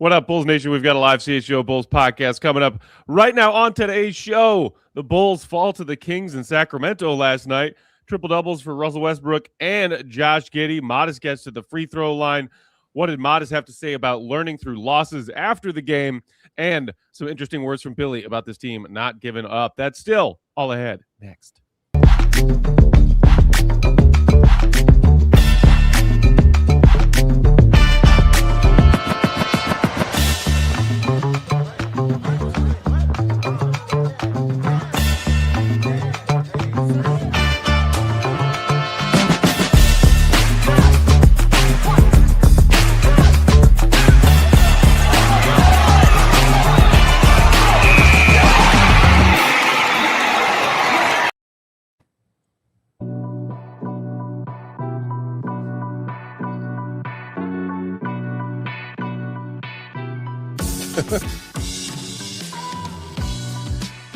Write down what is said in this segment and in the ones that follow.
What up, Bulls Nation? We've got a live CHGO Bulls podcast coming up right now on today's show. The Bulls fall to the Kings in Sacramento last night. Triple doubles for Russell Westbrook and Josh Giddey. Matas gets to the free throw line. What did Matas have to say about learning through losses after the game? And some interesting words from Billy about this team not giving up. That's still all ahead next.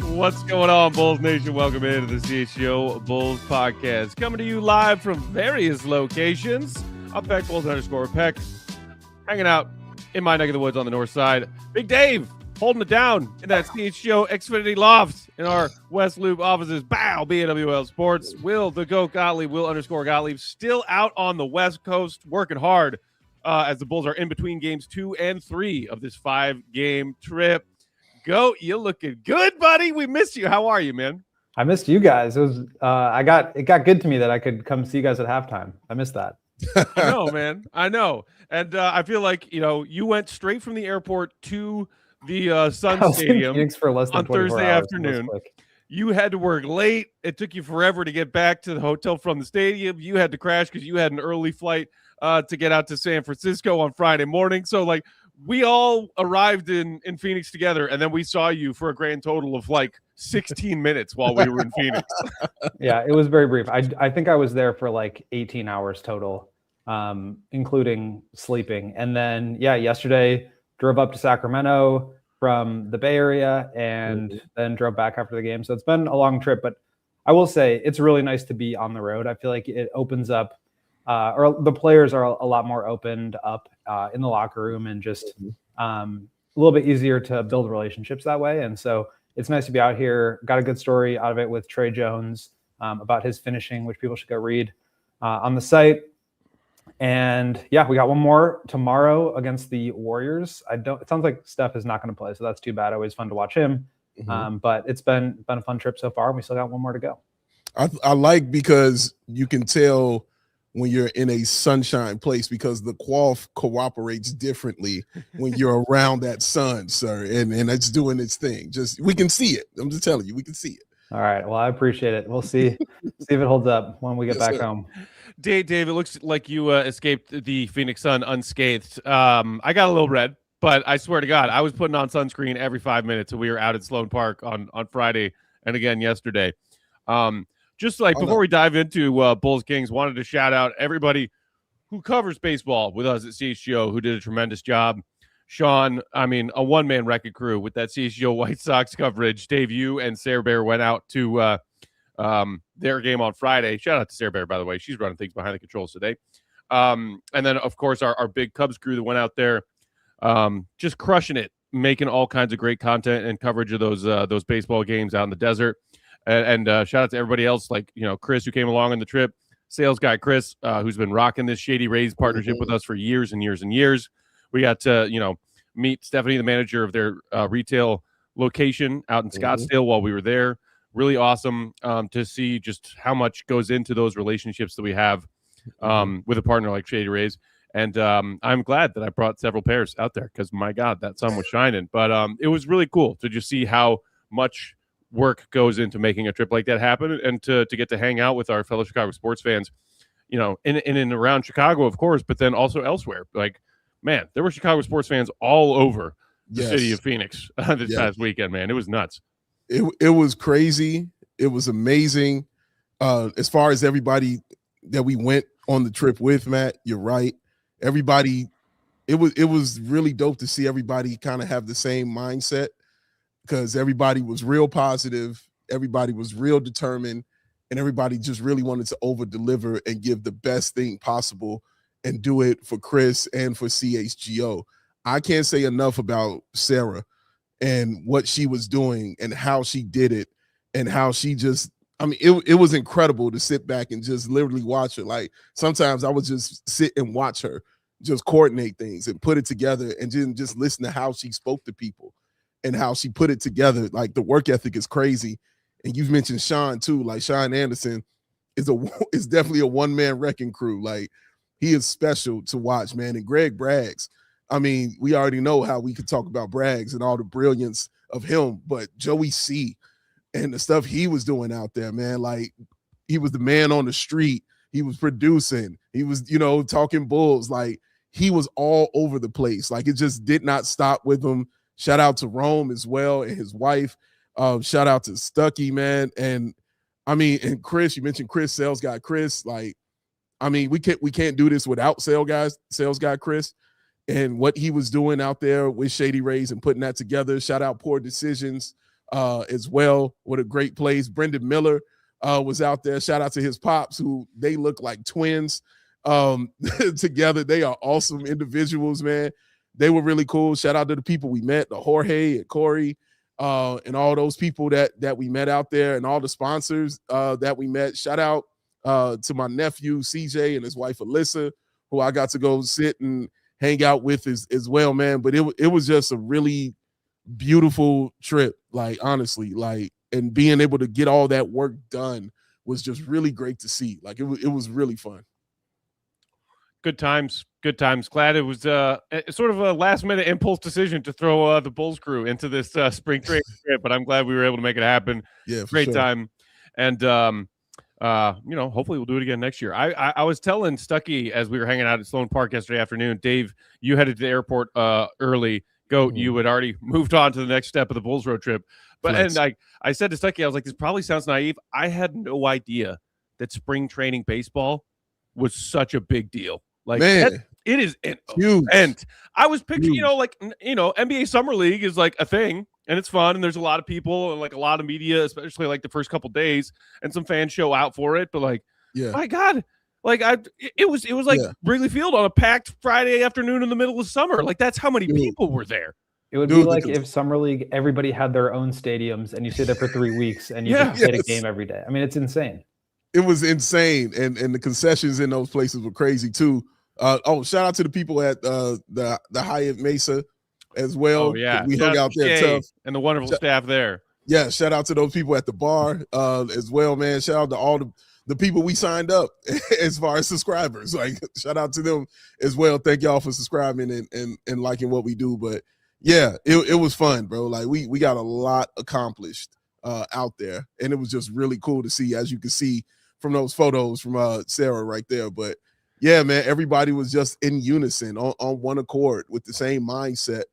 What's going on, Bulls Nation? Welcome into the CHGO Bulls podcast. Coming to you live from various locations. I'm Peck, Bulls_Peck. Hanging out in my neck of the woods on the north side. Big Dave holding it down in that CHGO Xfinity loft in our West Loop offices. Bow, BAWL Sports. Will Gottlieb, Will_Gottlieb, still out on the West Coast, working hard as the Bulls are in between games 2 and 3 of this 5-game trip. Goat, you looking good, buddy. We missed you. How are you, man? I missed you guys. It was it got good to me that I could come see you guys at halftime. I missed that. I know, man. I know. And I feel like, you went straight from the airport to the Sun Stadium for less than on Thursday afternoon. You had to work late. It took you forever to get back to the hotel from the stadium. You had to crash because you had an early flight to get out to San Francisco on Friday morning. So, we all arrived in Phoenix together, and then we saw you for a grand total of 16 minutes while we were in Phoenix. Yeah, it was very brief. I think I was there for 18 hours total, including sleeping. And then, yesterday drove up to Sacramento from the Bay Area and then drove back after the game. So it's been a long trip, but I will say it's really nice to be on the road. I feel like it opens up or the players are a lot more opened up in the locker room and just a little bit easier to build relationships that way. And so it's nice to be out here. Got a good story out of it with Trey Jones about his finishing, which people should go read on the site. And we got one more tomorrow against the Warriors. It sounds like Steph is not going to play, so that's too bad. Always fun to watch him. But it's been a fun trip so far. And we still got one more to go. I like because you can tell when you're in a sunshine place because the quaff cooperates differently when you're around that sun, sir, and it's doing its thing. We can see it. I'm just telling you, we can see it. All right. Well, I appreciate it. We'll see if it holds up when we get back home. Dave, it looks like you escaped the Phoenix sun unscathed. I got a little red, but I swear to God, I was putting on sunscreen every 5 minutes. And we were out at Sloan Park on Friday and again yesterday. Before we dive into Bulls Kings, wanted to shout out everybody who covers baseball with us at CHGO who did a tremendous job. Sean, a one-man wrecking crew with that CHGO White Sox coverage. Dave, you and Sarah Bear went out to their game on Friday. Shout out to Sarah Bear, by the way. She's running things behind the controls today. And then, of course, our big Cubs crew that went out there just crushing it, making all kinds of great content and coverage of those baseball games out in the desert. And shout out to everybody else, Chris, who came along on the trip, sales guy Chris, who's been rocking this Shady Rays partnership with us for years and years and years. We got to, meet Stephanie, the manager of their retail location out in Scottsdale while we were there. Really awesome to see just how much goes into those relationships that we have with a partner like Shady Rays. And I'm glad that I brought several pairs out there because, my God, that sun was shining. But it was really cool to just see how much work goes into making a trip like that happen and to get to hang out with our fellow Chicago sports fans, in and around Chicago, of course, but then also elsewhere. Man, there were Chicago sports fans all over the city of Phoenix this past weekend, man. It was nuts. It was crazy. It was amazing. As far as everybody that we went on the trip with, Matt, you're right. Everybody, it was really dope to see everybody kind of have the same mindset because everybody was real positive. Everybody was real determined. And everybody just really wanted to over deliver and give the best thing possible and do it for Chris and for CHGO. I can't say enough about Sarah and what she was doing and how she did it and how she just, I mean, it was incredible to sit back and just literally watch her. Like sometimes I would just sit and watch her just coordinate things and put it together and just listen to how she spoke to people and how she put it together. Like the work ethic is crazy. And you've mentioned Sean too. Like Sean Anderson is definitely a one-man wrecking crew. Like he is special to watch, man. And Greg Braggs, I mean, we already know how we could talk about Braggs and all the brilliance of him, but Joey C and the stuff he was doing out there, man, like he was the man on the street. He was producing. He was, you know, talking Bulls. Like he was all over the place. Like it just did not stop with him. Shout out to Rome as well and his wife. Shout out to Stuckey, man. And I mean, and Chris, you mentioned Chris, sales guy Chris. Like, I mean, we can't do this without sales guy Chris. And what he was doing out there with Shady Rays and putting that together. Shout out Poor Decisions as well. What a great plays. Brendan Miller was out there. Shout out to his pops, who they look like twins together. They are awesome individuals, man. They were really cool. Shout out to the people we met, the Jorge and Corey, and all those people that we met out there and all the sponsors that we met. Shout out to my nephew, CJ, and his wife, Alyssa, who I got to go sit and hang out with as well, man. But it was just a really beautiful trip, like honestly, like, and being able to get all that work done was just really great to see. Like it was really fun. Good times. Glad it was sort of a last minute impulse decision to throw the Bulls crew into this spring training trip, but I'm glad we were able to make it happen. Yeah, great sure. time. And you know, hopefully we'll do it again next year. I was telling Stuckey as we were hanging out at Sloan Park yesterday afternoon, Dave, you headed to the airport early. Goat, you had already moved on to the next step of the Bulls road trip. But and I said to Stuckey, I was like, this probably sounds naive. I had no idea that spring training baseball was such a big deal. Like, man, it is huge. And I was picturing, you know, like, you know, NBA Summer League is like a thing and it's fun and there's a lot of people and like a lot of media, especially like the first couple days, and some fans show out for it. But like, yeah, my God, like it was like Wrigley Field on a packed Friday afternoon in the middle of summer. Like that's how many people were there. It would be like if Summer League, everybody had their own stadiums and you stay there for 3 weeks and you just hit a game every day. I mean, it's insane. It was insane. And the concessions in those places were crazy too. Shout out to the people at the Hyatt Mesa as well. Oh, yeah. We hung out there tough. And the wonderful staff there. Yeah, shout out to those people at the bar as well, man. Shout out to all the people we signed up as far as subscribers. Like, shout out to them as well. Thank y'all for subscribing and liking what we do. But yeah, it was fun, bro. Like we got a lot accomplished out there, and it was just really cool to see, as you can see from those photos from Sarah right there. But yeah, man, everybody was just in unison on one accord with the same mindset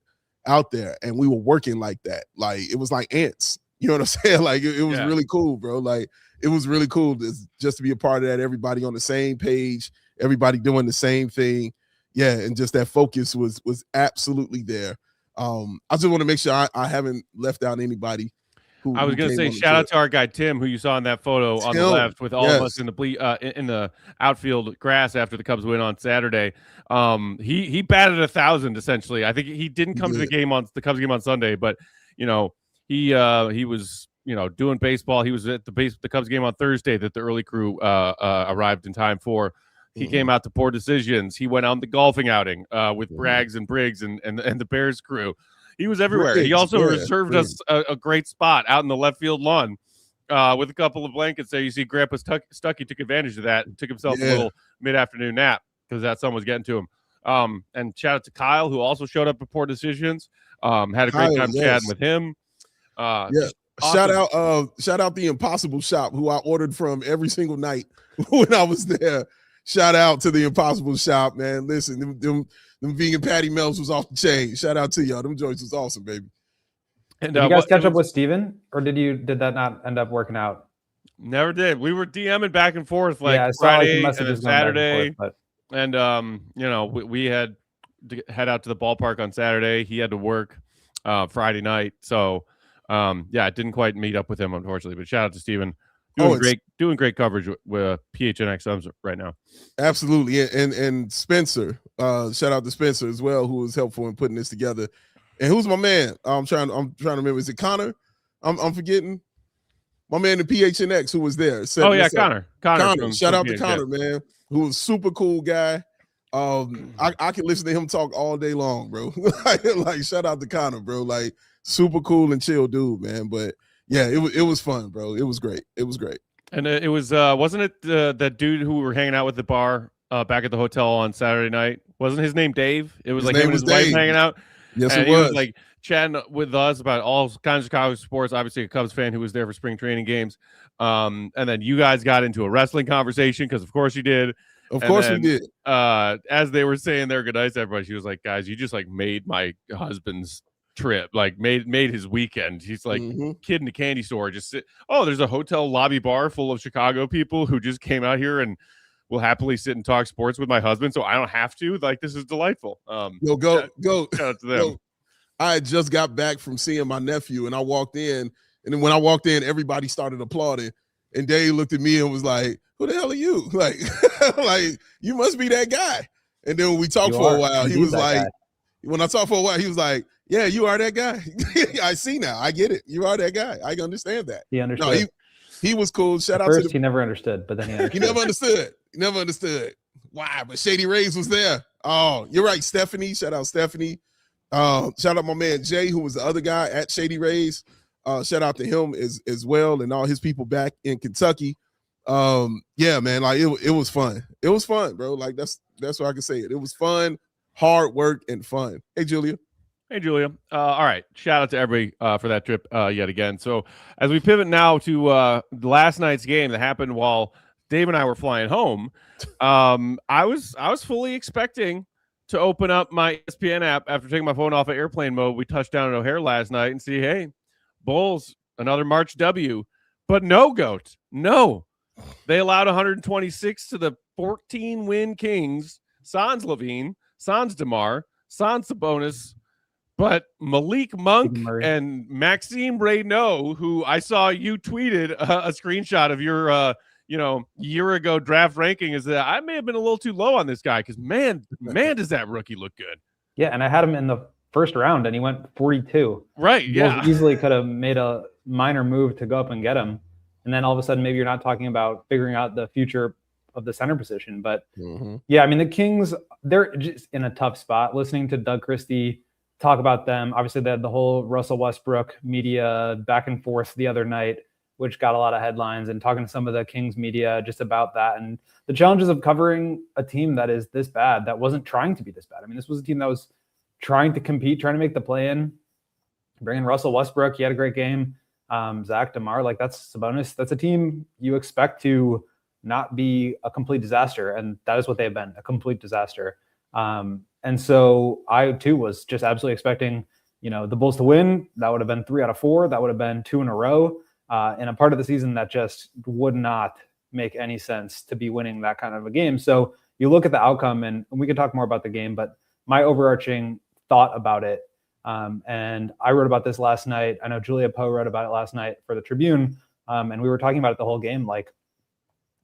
out there, and we were working like that. Like it was like ants. You know what I'm saying? Like it was really cool, bro. Like it was really cool just to be a part of that. Everybody on the same page, everybody doing the same thing. Yeah, and just that focus was absolutely there. I just want to make sure I haven't left out anybody. I was going to say shout out to our guy Tim, who you saw in that photo on the left with all of us in the outfield grass after the Cubs win on Saturday. He batted 1,000 essentially. I think he didn't come to the Cubs game on Sunday, but you know he was doing baseball. He was at the Cubs game on Thursday that the early crew arrived in time for. He came out to Poor Decisions. He went on the golfing outing with Braggs and Briggs and the Bears crew. He was everywhere. He also reserved us a great spot out in the left field lawn with a couple of blankets there. You see Grandpa Stuckey took advantage of that and took himself a little mid-afternoon nap because that sun was getting to him. And shout out to Kyle, who also showed up at Poor Decisions. Had a great time chatting with him. Awesome. Shout out the Impossible Shop, who I ordered from every single night when I was there. Shout out to the Impossible Shop, man. Listen, them vegan patty melts was off the chain. Shout out to y'all. Them joints was awesome, baby. And did you guys catch up with Steven, or did that not end up working out? Never did. We were DMing back and forth like Friday and then Saturday. And we had to head out to the ballpark on Saturday. He had to work Friday night. So I didn't quite meet up with him, unfortunately. But shout out to Steven doing great coverage with PHNX right now. Absolutely, and Spencer, shout out to Spencer as well, who was helpful in putting this together. And who's my man? I'm trying to remember. Is it Connor? I'm forgetting. My man, the PHNX, who was there. Connor. Shout out to Connor, man, who was super cool guy. I can listen to him talk all day long, bro. like shout out to Connor, bro. Like super cool and chill dude, man. But yeah, it was fun, bro. It was great. And it was wasn't it that dude who we were hanging out with at the bar back at the hotel on Saturday night? Wasn't his name Dave? It was his like him and his wife hanging out. Yes, and it was. He was like chatting with us about all kinds of college sports. Obviously, a Cubs fan who was there for spring training games. And then you guys got into a wrestling conversation because, of course, you did. Of course, we did. As they were saying their goodnights to everybody, she was like, "Guys, you just like made my husband's trip, like made his weekend." He's like, kid in a candy store, just sit. Oh, there's a hotel lobby bar full of Chicago people who just came out here and will happily sit and talk sports with my husband, so I don't have to. Like, this is delightful. Go. Shout out to them. Yo, I had just got back from seeing my nephew, and I walked in, and then when I walked in, everybody started applauding, and Dave looked at me and was like, "Who the hell are you? Like, like you must be that guy." And then when we talked for a while, he was like, "When I talked for a while, he was like, yeah, you are that guy." I see now. I get it. You are that guy. I understand that. He understood. No, he was cool. Shout out to he never understood, but then he understood. He never understood. Why? But Shady Rays was there. Oh, you're right, Stephanie. Shout out Stephanie. Shout out my man Jay, who was the other guy at Shady Rays. Shout out to him as well, and all his people back in Kentucky. Yeah, man, like it was fun. It was fun, bro. Like that's what I can say. It was fun, hard work, and fun. Hey, Julia. All right. Shout out to everybody for that trip yet again. So as we pivot now to last night's game that happened while Dave and I were flying home, I was fully expecting to open up my ESPN app after taking my phone off of airplane mode. We touched down at O'Hare last night and see, hey, Bulls, another March W. But no, Goat. No. They allowed 126 to the 14-win Kings. Sans Levine, Sans DeMar, Sans Sabonis. But Malik Monk and Maxime Reynaud, who I saw you tweeted a screenshot of your year ago draft ranking, is that I may have been a little too low on this guy because man, does that rookie look good. Yeah, and I had him in the first round and he went 42. Right, yeah. Bulls easily could have made a minor move to go up and get him. And then all of a sudden, maybe you're not talking about figuring out the future of the center position. But yeah, I mean, the Kings, they're just in a tough spot. Listening to Doug Christie talk about them, obviously they had the whole Russell Westbrook media back and forth the other night, which got a lot of headlines, and talking to some of the Kings media just about that and the challenges of covering a team that is this bad, that wasn't trying to be this bad. I mean, this was a team that was trying to compete, trying to make the play-in, bringing Russell Westbrook. He had a great game. Zach DeMar, like that's Sabonis. That's a team you expect to not be a complete disaster, and that is what they've been, a complete disaster. And so I too was just absolutely expecting, the Bulls to win. That would have been 3 out of 4. That would have been 2 in a row. In a part of the season that just would not make any sense to be winning that kind of a game. So you look at the outcome, and we can talk more about the game, but my overarching thought about it, and I wrote about this last night. I know Julia Poe wrote about it last night for the Tribune, and we were talking about it the whole game. Like,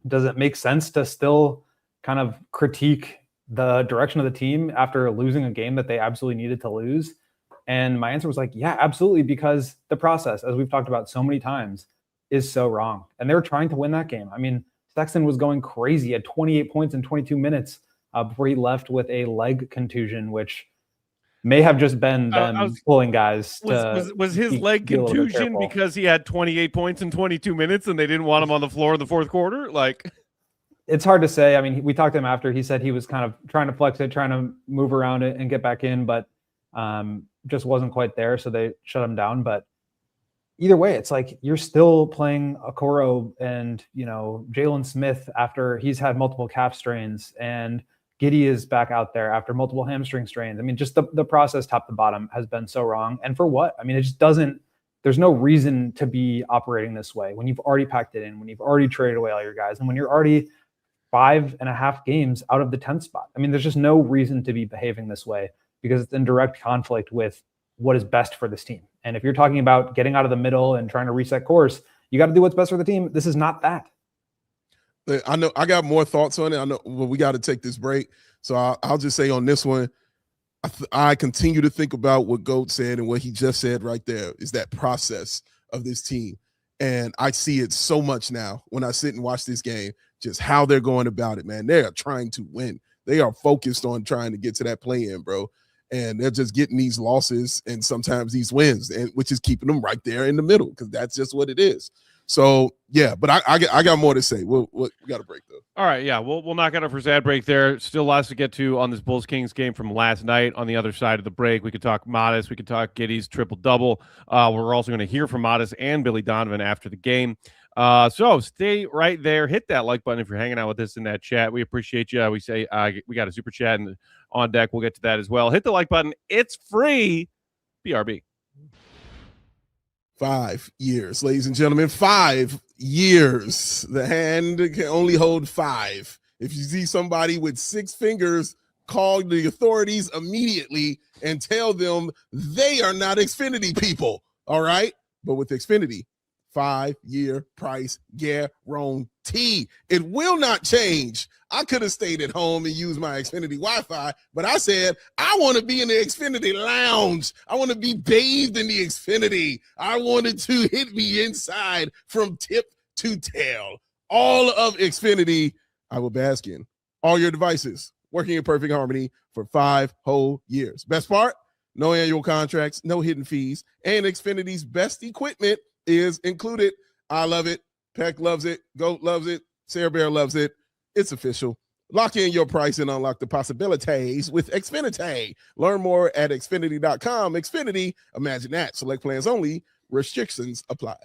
does it make sense to still kind of critique the direction of the team after losing a game that they absolutely needed to lose? And my answer was like, yeah, absolutely, because the process, as we've talked about so many times, is so wrong. And they were trying to win that game. I mean, Sexton was going crazy at 28 points in 22 minutes before he left with a leg contusion, which may have just been them pulling guys. Was his leg contusion because he had 28 points in 22 minutes and they didn't want him on the floor in the fourth quarter? Like, it's hard to say. I mean, we talked to him after. He said he was kind of trying to flex it, trying to move around it and get back in, but just wasn't quite there, so they shut him down. But either way, it's like you're still playing Okoro and Jalen Smith after he's had multiple calf strains, and Giddey is back out there after multiple hamstring strains. I mean, just the process top to bottom has been so wrong. And for what? I mean, it just doesn't. There's no reason to be operating this way when you've already packed it in, when you've already traded away all your guys, and when you're already 5.5 games out of the 10th spot. I mean, there's just no reason to be behaving this way, because it's in direct conflict with what is best for this team. And if you're talking about getting out of the middle and trying to reset course, you got to do what's best for the team. This is not that. I know I got more thoughts on it. I know we got to take this break. So I'll just say on this one, I continue to think about what Goat said and what he just said right there is that process of this team. And I see it so much now when I sit and watch this game, just how they're going about it, man. They are trying to win. They are focused on trying to get to that play-in, bro. And they're just getting these losses and sometimes these wins, which is keeping them right there in the middle because that's just what it is. So, yeah, but I got more to say. We got a break, though. All right, yeah, we'll knock out our first ad break there. Still lots to get to on this Bulls-Kings game from last night. On the other side of the break, we could talk Matas. We could talk Giddey's triple-double. We're also going to hear from Matas and Billy Donovan after the game. So stay right there. Hit that like button if you're hanging out with us in that chat. We appreciate you. We say we got a super chat on deck. We'll get to that as well. Hit the like button. It's free. BRB. 5 years, ladies and gentlemen, 5 years. The hand can only hold 5. If you see somebody with 6 fingers, call the authorities immediately and tell them they are not Xfinity people. All right. But with Xfinity, 5-year price guarantee. It will not change. I could have stayed at home and used my Xfinity Wi-Fi, but I said, I want to be in the Xfinity lounge. I want to be bathed in the Xfinity. I wanted to hit me inside from tip to tail. All of Xfinity, I will bask in. All your devices working in perfect harmony for 5 whole years. Best part, no annual contracts, no hidden fees, and Xfinity's best equipment is included. I love it. Peck loves it. Goat loves it. Sarah Bear loves it. It's official. Lock in your price and unlock the possibilities with Xfinity. Learn more at Xfinity.com. Xfinity, imagine that. Select plans only. Restrictions apply.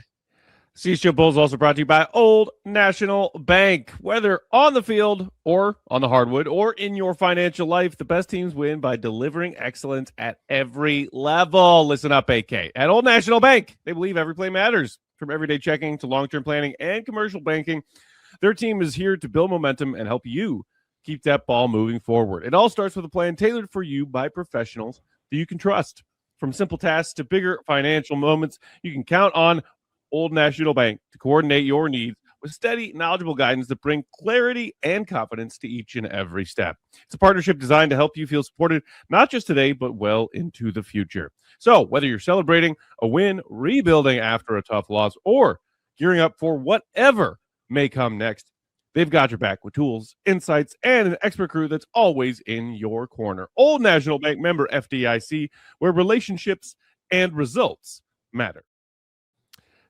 CHGO Bulls also brought to you by Old National Bank. Whether on the field or on the hardwood or in your financial life, the best teams win by delivering excellence at every level. Listen up, AK. At Old National Bank, they believe every play matters. From everyday checking to long-term planning and commercial banking, their team is here to build momentum and help you keep that ball moving forward. It all starts with a plan tailored for you by professionals that you can trust. From simple tasks to bigger financial moments, you can count on Old National Bank to coordinate your needs with steady, knowledgeable guidance that bring clarity and confidence to each and every step. It's a partnership designed to help you feel supported, not just today, but well into the future. So whether you're celebrating a win, rebuilding after a tough loss, or gearing up for whatever may come next, they've got your back with tools, insights, and an expert crew that's always in your corner. Old National Bank, member FDIC, where relationships and results matter.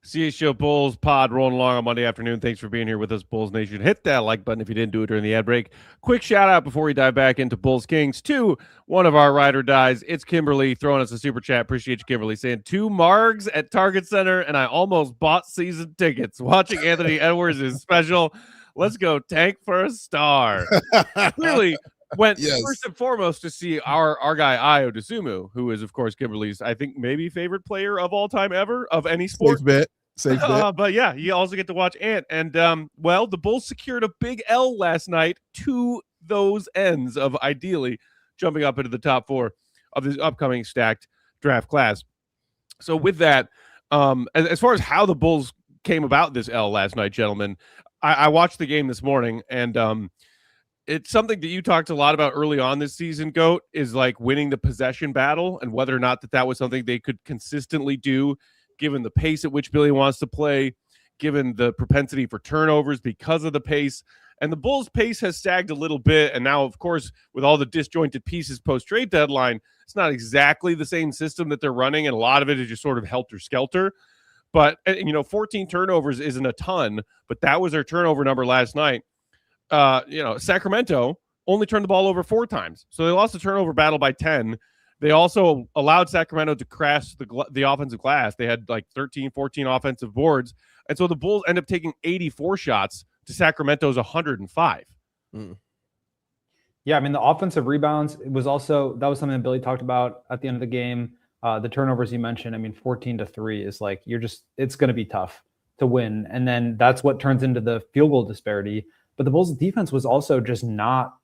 CHGO Bulls pod rolling along on Monday afternoon. Thanks for being here with us, Bulls Nation. Hit that like button if you didn't do it during the ad break. Quick shout out before we dive back into Bulls Kings to one of our ride or dies. It's Kimberly throwing us a super chat. Appreciate you, Kimberly, saying 2 margs at Target Center, and I almost bought season tickets. Watching Anthony Edwards is special. Let's go tank for a star. Clearly went first and foremost to see our guy Ayo Dosunmu, who is, of course, Kimberly's, I think, maybe favorite player of all time ever of any sport. Safe bet. But yeah, you also get to watch Ant. And well, the Bulls secured a big L last night to those ends of ideally jumping up into the top 4 of this upcoming stacked draft class. So with that, as far as how the Bulls came about this L last night, gentlemen, I watched the game this morning, and it's something that you talked a lot about early on this season, Goat, is like winning the possession battle and whether or not that was something they could consistently do given the pace at which Billy wants to play, given the propensity for turnovers because of the pace. And the Bulls' pace has sagged a little bit. And now, of course, with all the disjointed pieces post-trade deadline, it's not exactly the same system that they're running. And a lot of it is just sort of helter-skelter. But, 14 turnovers isn't a ton, but that was their turnover number last night. Sacramento only turned the ball over 4 times. So they lost the turnover battle by 10. They also allowed Sacramento to crash the offensive glass. They had like 13, 14 offensive boards. And so the Bulls end up taking 84 shots to Sacramento's 105. Yeah, I mean, the offensive rebounds, that was something that Billy talked about at the end of the game. The turnovers you mentioned, I mean, 14-3 is like, it's going to be tough to win. And then that's what turns into the field goal disparity. But the Bulls' defense was also just not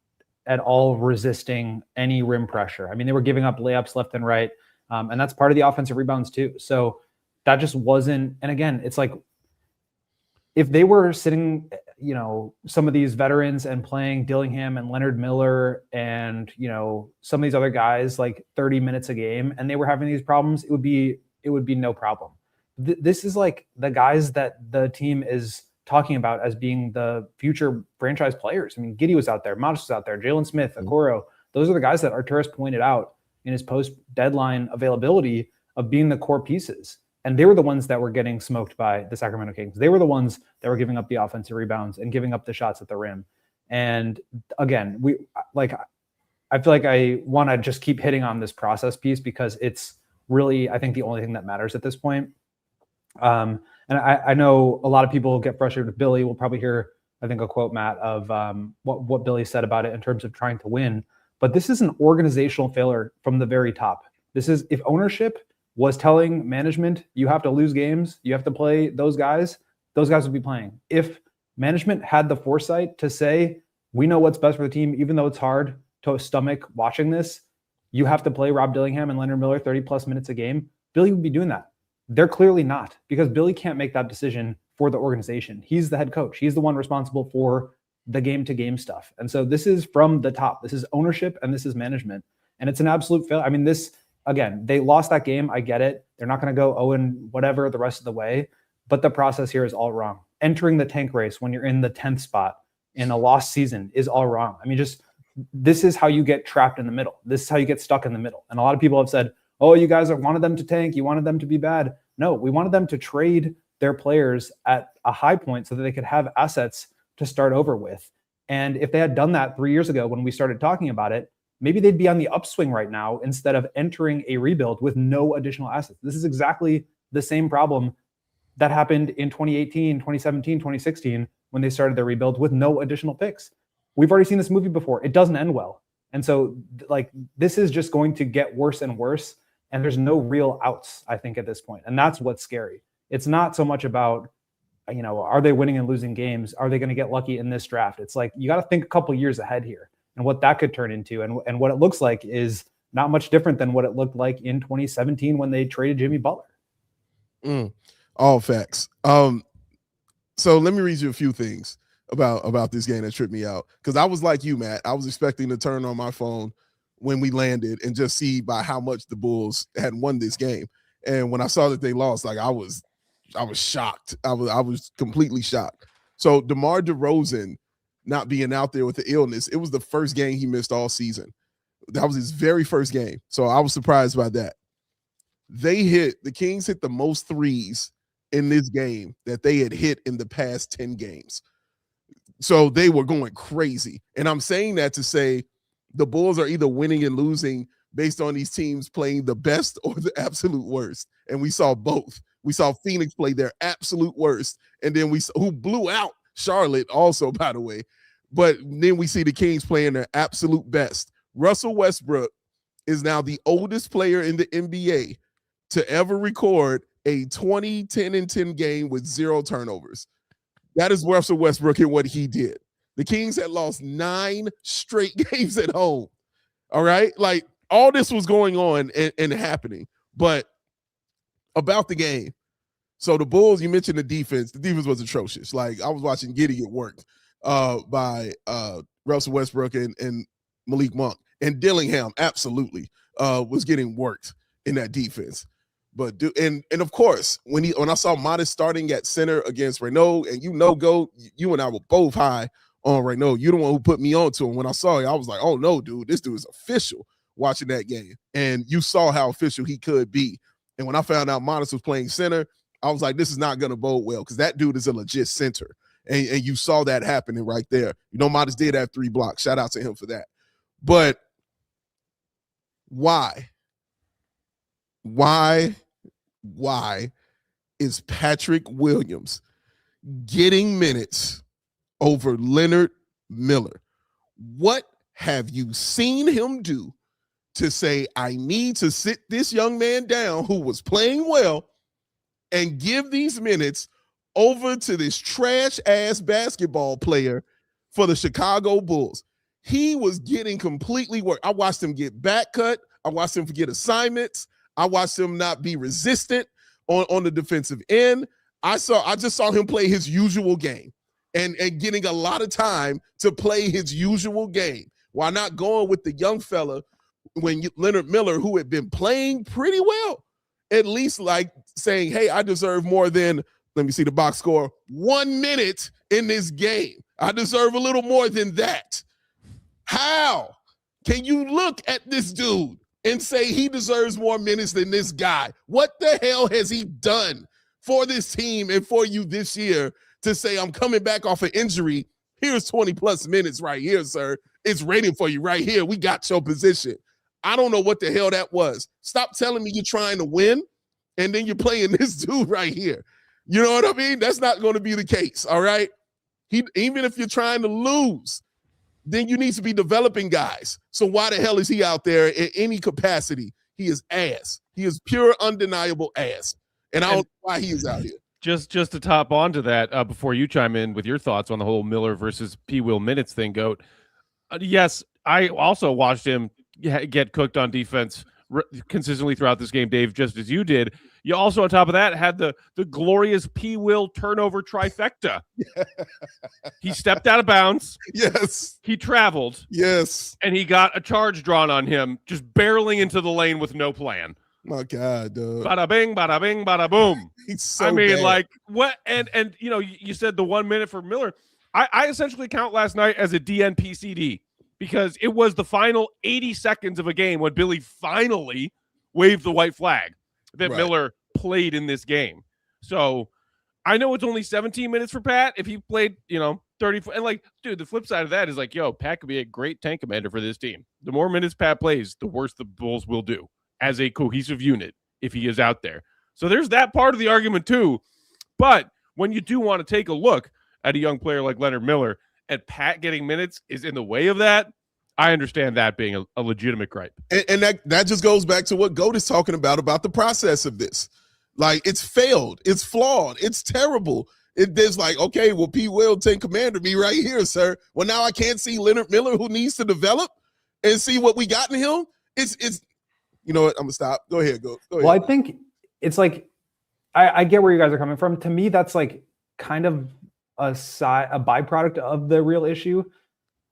at all resisting any rim pressure. I mean, they were giving up layups left and right. And that's part of the offensive rebounds too. So that just wasn't, and again, it's like if they were sitting, some of these veterans and playing Dillingham and Leonard Miller and, some of these other guys like 30 minutes a game, and they were having these problems, it would be no problem. This is like the guys that the team is talking about as being the future franchise players. I mean, Giddey was out there, Matas was out there, Jalen Smith, Okoro. Those are the guys that Arturas pointed out in his post-deadline availability of being the core pieces. And they were the ones that were getting smoked by the Sacramento Kings. They were the ones that were giving up the offensive rebounds and giving up the shots at the rim. And again, I feel like I want to just keep hitting on this process piece because it's really, I think, the only thing that matters at this point. And I know a lot of people get frustrated with Billy. We'll probably hear, I think, a quote, Matt, of what Billy said about it in terms of trying to win. But this is an organizational failure from the very top. This is, if ownership was telling management, you have to lose games, you have to play those guys would be playing. If management had the foresight to say, we know what's best for the team, even though it's hard to stomach watching this, you have to play Rob Dillingham and Leonard Miller 30 plus minutes a game, Billy would be doing that. They're clearly not, because Billy can't make that decision for the organization. He's the head coach. He's the one responsible for the game-to-game stuff. And so this is from the top. This is ownership and this is management. And it's an absolute failure. I mean, this, again, they lost that game. I get it. They're not going to go 0 whatever the rest of the way. But the process here is all wrong. Entering the tank race when you're in the 10th spot in a lost season is all wrong. I mean, this is how you get trapped in the middle. This is how you get stuck in the middle. And a lot of people have said, oh, you guys wanted them to tank. You wanted them to be bad. No, we wanted them to trade their players at a high point so that they could have assets to start over with. And if they had done that 3 years ago when we started talking about it, maybe they'd be on the upswing right now instead of entering a rebuild with no additional assets. This is exactly the same problem that happened in 2018, 2017, 2016, when they started their rebuild with no additional picks. We've already seen this movie before. It doesn't end well. And so this is just going to get worse and worse. And there's no real outs, I think, at this point. And that's what's scary. It's not so much about, are they winning and losing games? Are they going to get lucky in this draft? It's like, you got to think a couple years ahead here and what that could turn into. And what it looks like is not much different than what it looked like in 2017 when they traded Jimmy Butler. All facts. So let me read you a few things about this game that tripped me out. Because I was like you, Matt. I was expecting to turn on my phone when we landed and just see by how much the Bulls had won this game. And when I saw that they lost, I was shocked. I was completely shocked. So DeMar DeRozan not being out there with the illness, it was the first game he missed all season. That was his very first game. So I was surprised by that. The Kings hit the most threes in this game that they had hit in the past 10 games. So they were going crazy. And I'm saying that to say the Bulls are either winning and losing based on these teams playing the best or the absolute worst. And we saw both. We saw Phoenix play their absolute worst. And then who blew out Charlotte also, by the way. But then we see the Kings playing their absolute best. Russell Westbrook is now the oldest player in the NBA to ever record a 20, 10, and 10 game with 0 turnovers. That is Russell Westbrook and what he did. The Kings had lost 9 straight games at home. All right? Like, all this was going on and happening. But about the game, so the Bulls, you mentioned the defense. The defense was atrocious. Like, I was watching Giddey get worked by Russell Westbrook and Malik Monk. And Dillingham absolutely was getting worked in that defense. But and of course, when I saw Matas starting at center against Renaud, and you and I were both high on Renaud. You're the one who put me on to him. When I saw it, I was like, oh no, dude, this dude is official watching that game. And you saw how official he could be. And when I found out Matas was playing center, I was like, this is not going to bode well because that dude is a legit center. And you saw that happening right there. Matas did have 3 blocks. Shout out to him for that. But why is Patrick Williams getting minutes over Leonard Miller? What have you seen him do to say, I need to sit this young man down who was playing well and give these minutes over to this trash-ass basketball player for the Chicago Bulls? He was getting completely worked. I watched him get back cut. I watched him forget assignments. I watched him not be resistant on the defensive end. I just saw him play his usual game and getting a lot of time to play his usual game. Why not going with the young fella when Leonard Miller, who had been playing pretty well, at least like saying, hey, I deserve more than, let me see the box score, 1 minute in this game. I deserve a little more than that. How can you look at this dude and say he deserves more minutes than this guy? What the hell has he done for this team and for you this year to say, I'm coming back off an injury? Here's 20 plus minutes right here, sir. It's waiting for you right here. We got your position. I don't know what the hell that was. Stop telling me you're trying to win, and then you're playing this dude right here. You know what I mean? That's not going to be the case, all right? Even if you're trying to lose, then you need to be developing guys. So why the hell is he out there in any capacity? He is ass. He is pure, undeniable ass. And I don't know why he is out here. Just to top onto that, before you chime in with your thoughts on the whole Miller versus P. Will minutes thing, Goat. Yes, I also watched him get cooked on defense consistently throughout this game, Dave, just as you did. You also, on top of that, had the glorious P. Will turnover trifecta. He stepped out of bounds. Yes. He traveled. Yes. And he got a charge drawn on him, just barreling into the lane with no plan. My God, dude. Bada bing, bada boom. He's so I mean, bad. like, what? And you know, you said the 1 minute for Miller. I essentially count last night as a DNPCD because it was the final 80 seconds of a game when Billy finally waved the white flag that Miller played in this game. So I know it's only 17 minutes for Pat. If he played, 30, and like, dude, the flip side of that is like, Pat could be a great tank commander for this team. The more minutes Pat plays, the worse the Bulls will do as a cohesive unit if he is out there. So there's that part of the argument too. But when you do want to take a look at a young player like Leonard Miller and Pat getting minutes is in the way of that, I understand that being a legitimate gripe. And that just goes back to what Goat is talking about the process of this. Like, it's failed. It's flawed. It's terrible. There's like, okay, well, P. Will take commander me right here, sir. Well, now I can't see Leonard Miller, who needs to develop and see what we got in him. It's you know what? I'm going to stop. Go ahead. Go ahead. Well, I think it's like, I get where you guys are coming from. To me, that's like kind of a byproduct of the real issue.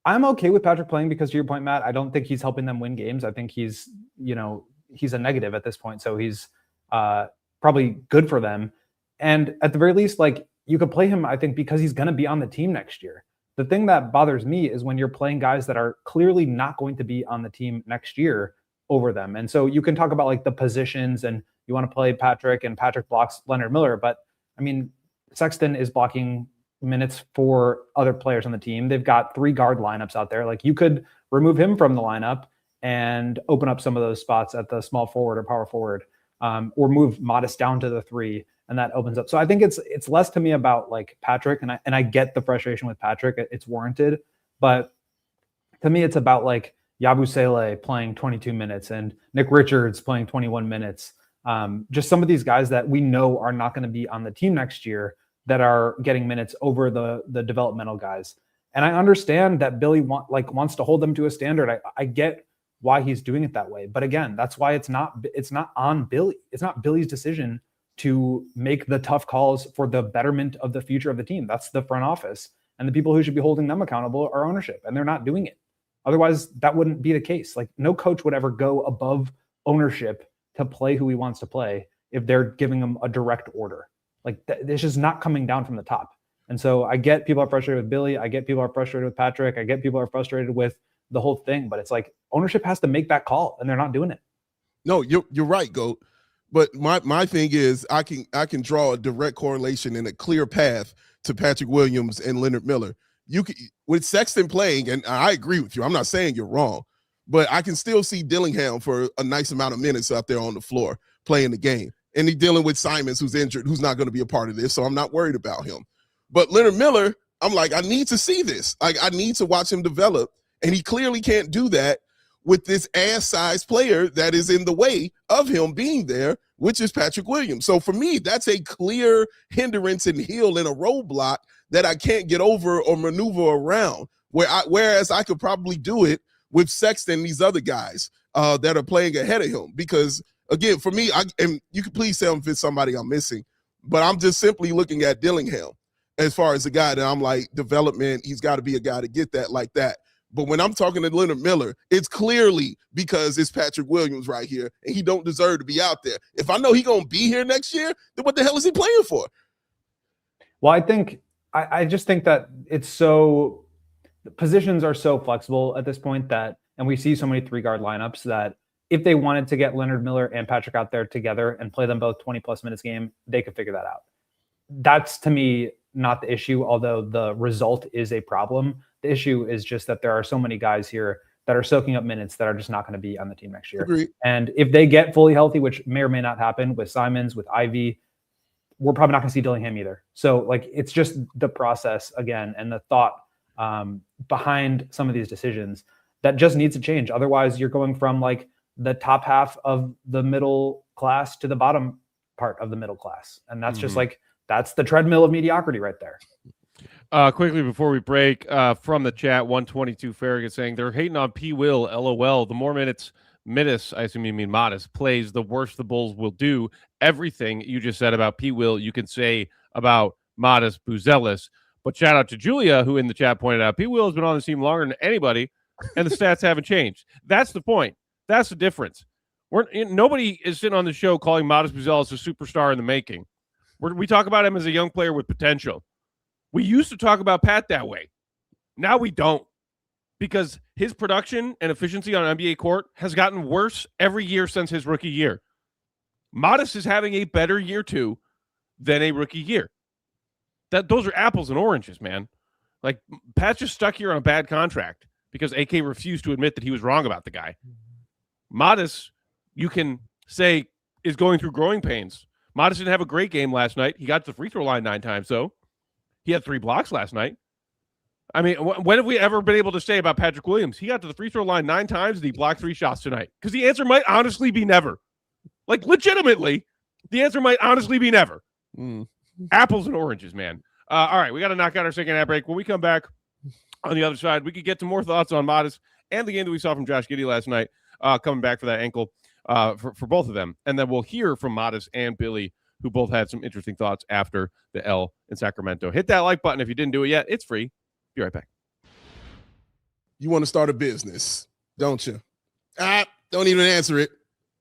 I'm okay with Patrick playing because, to your point, Matt, I don't think he's helping them win games. I think he's a negative at this point. So he's probably good for them. And at the very least, like, you could play him, I think, because he's going to be on the team next year. The thing that bothers me is when you're playing guys that are clearly not going to be on the team next year over them. And so you can talk about like the positions and you want to play Patrick and Patrick blocks Leonard Miller. But I mean, Sexton is blocking minutes for other players on the team. They've got 3 guard lineups out there. Like, you could remove him from the lineup and open up some of those spots at the small forward or power forward, or move Matas down to the 3, and that opens up. So I think it's less to me about like Patrick, and I get the frustration with Patrick. It's warranted, but to me, it's about like Yabusele playing 22 minutes and Nick Richards playing 21 minutes. Just some of these guys that we know are not going to be on the team next year that are getting minutes over the developmental guys. And I understand that Billy wants to hold them to a standard. I get why he's doing it that way. But again, that's why it's not on Billy. It's not Billy's decision to make the tough calls for the betterment of the future of the team. That's the front office. And the people who should be holding them accountable are ownership, and they're not doing it. Otherwise, that wouldn't be the case. Like, no coach would ever go above ownership to play who he wants to play if they're giving him a direct order. Like, this is not coming down from the top. And so I get people are frustrated with Billy. I get people are frustrated with Patrick. I get people are frustrated with the whole thing. But it's like, ownership has to make that call, and they're not doing it. No, you're right, Goat. But my thing is, I can draw a direct correlation and a clear path to Patrick Williams and Leonard Miller. You can, with Sexton playing, and I agree with you. I'm not saying you're wrong, but I can still see Dillingham for a nice amount of minutes out there on the floor playing the game. And he's dealing with Simons, who's injured, who's not going to be a part of this, so I'm not worried about him. But Leonard Miller, I'm like, I need to see this. Like, I need to watch him develop, and he clearly can't do that with this ass-sized player that is in the way of him being there, which is Patrick Williams. So for me, that's a clear hindrance and heel and a roadblock that I can't get over or maneuver around, whereas I could probably do it with Sexton and these other guys that are playing ahead of him. Because, again, for me, and you can please tell me if it's somebody I'm missing, But I'm just simply looking at Dillingham as far as a guy that I'm like, development, he's got to be a guy to get that like that. But when I'm talking to Leonard Miller, it's clearly because it's Patrick Williams right here, and he don't deserve to be out there. If I know he's going to be here next year, then what the hell is he playing for? Well, I just think that it's so – the positions are so flexible at this point that – and we see so many three-guard lineups that if they wanted to get Leonard Miller and Patrick out there together and play them both 20-plus minutes game, they could figure that out. That's, to me, not the issue, although the result is a problem. The issue is just that there are so many guys here that are soaking up minutes that are just not going to be on the team next year. Agreed. And if they get fully healthy, which may or may not happen with Simons, with Ivy, we're probably not going to see Dillingham either. So, like, it's just the process again and the thought behind some of these decisions that just needs to change. Otherwise, you're going from like the top half of the middle class to the bottom part of the middle class. And that's just like, that's the treadmill of mediocrity right there. Quickly before we break, from the chat, 122 Farragut saying they're hating on P. Will, LOL. The more minutes Matas, I assume you mean Matas, plays, the worse the Bulls will do. Everything you just said about P. Will, you can say about Matas Buzelis. But shout out to Julia, who in the chat pointed out P. Will has been on the team longer than anybody, and the stats haven't changed. That's the point. That's the difference. Nobody is sitting on the show calling Matas Buzelis a superstar in the making. We talk about him as a young player with potential. We used to talk about Pat that way. Now we don't, because his production and efficiency on NBA court has gotten worse every year since his rookie year. Matas is having a better year too than a rookie year. Those are apples and oranges, man. Like, Pat's just stuck here on a bad contract because AK refused to admit that he was wrong about the guy. Matas, you can say, is going through growing pains. Matas didn't have a great game last night. He got to the free throw line 9 times, though. He had 3 blocks last night. I mean, when have we ever been able to say about Patrick Williams? He got to the free throw line 9 times and he blocked 3 shots tonight. Because the answer might honestly be never. Like, legitimately, the answer might honestly be never. Apples and oranges, man. All right, we got to knock out our second half break. When we come back on the other side, we could get to more thoughts on Matas and the game that we saw from Josh Giddey last night, coming back for that ankle for both of them. And then we'll hear from Matas and Billy, who both had some interesting thoughts after the L in Sacramento. Hit that like button if you didn't do it yet. It's free. Be right back. You want to start a business, don't you? Don't even answer it.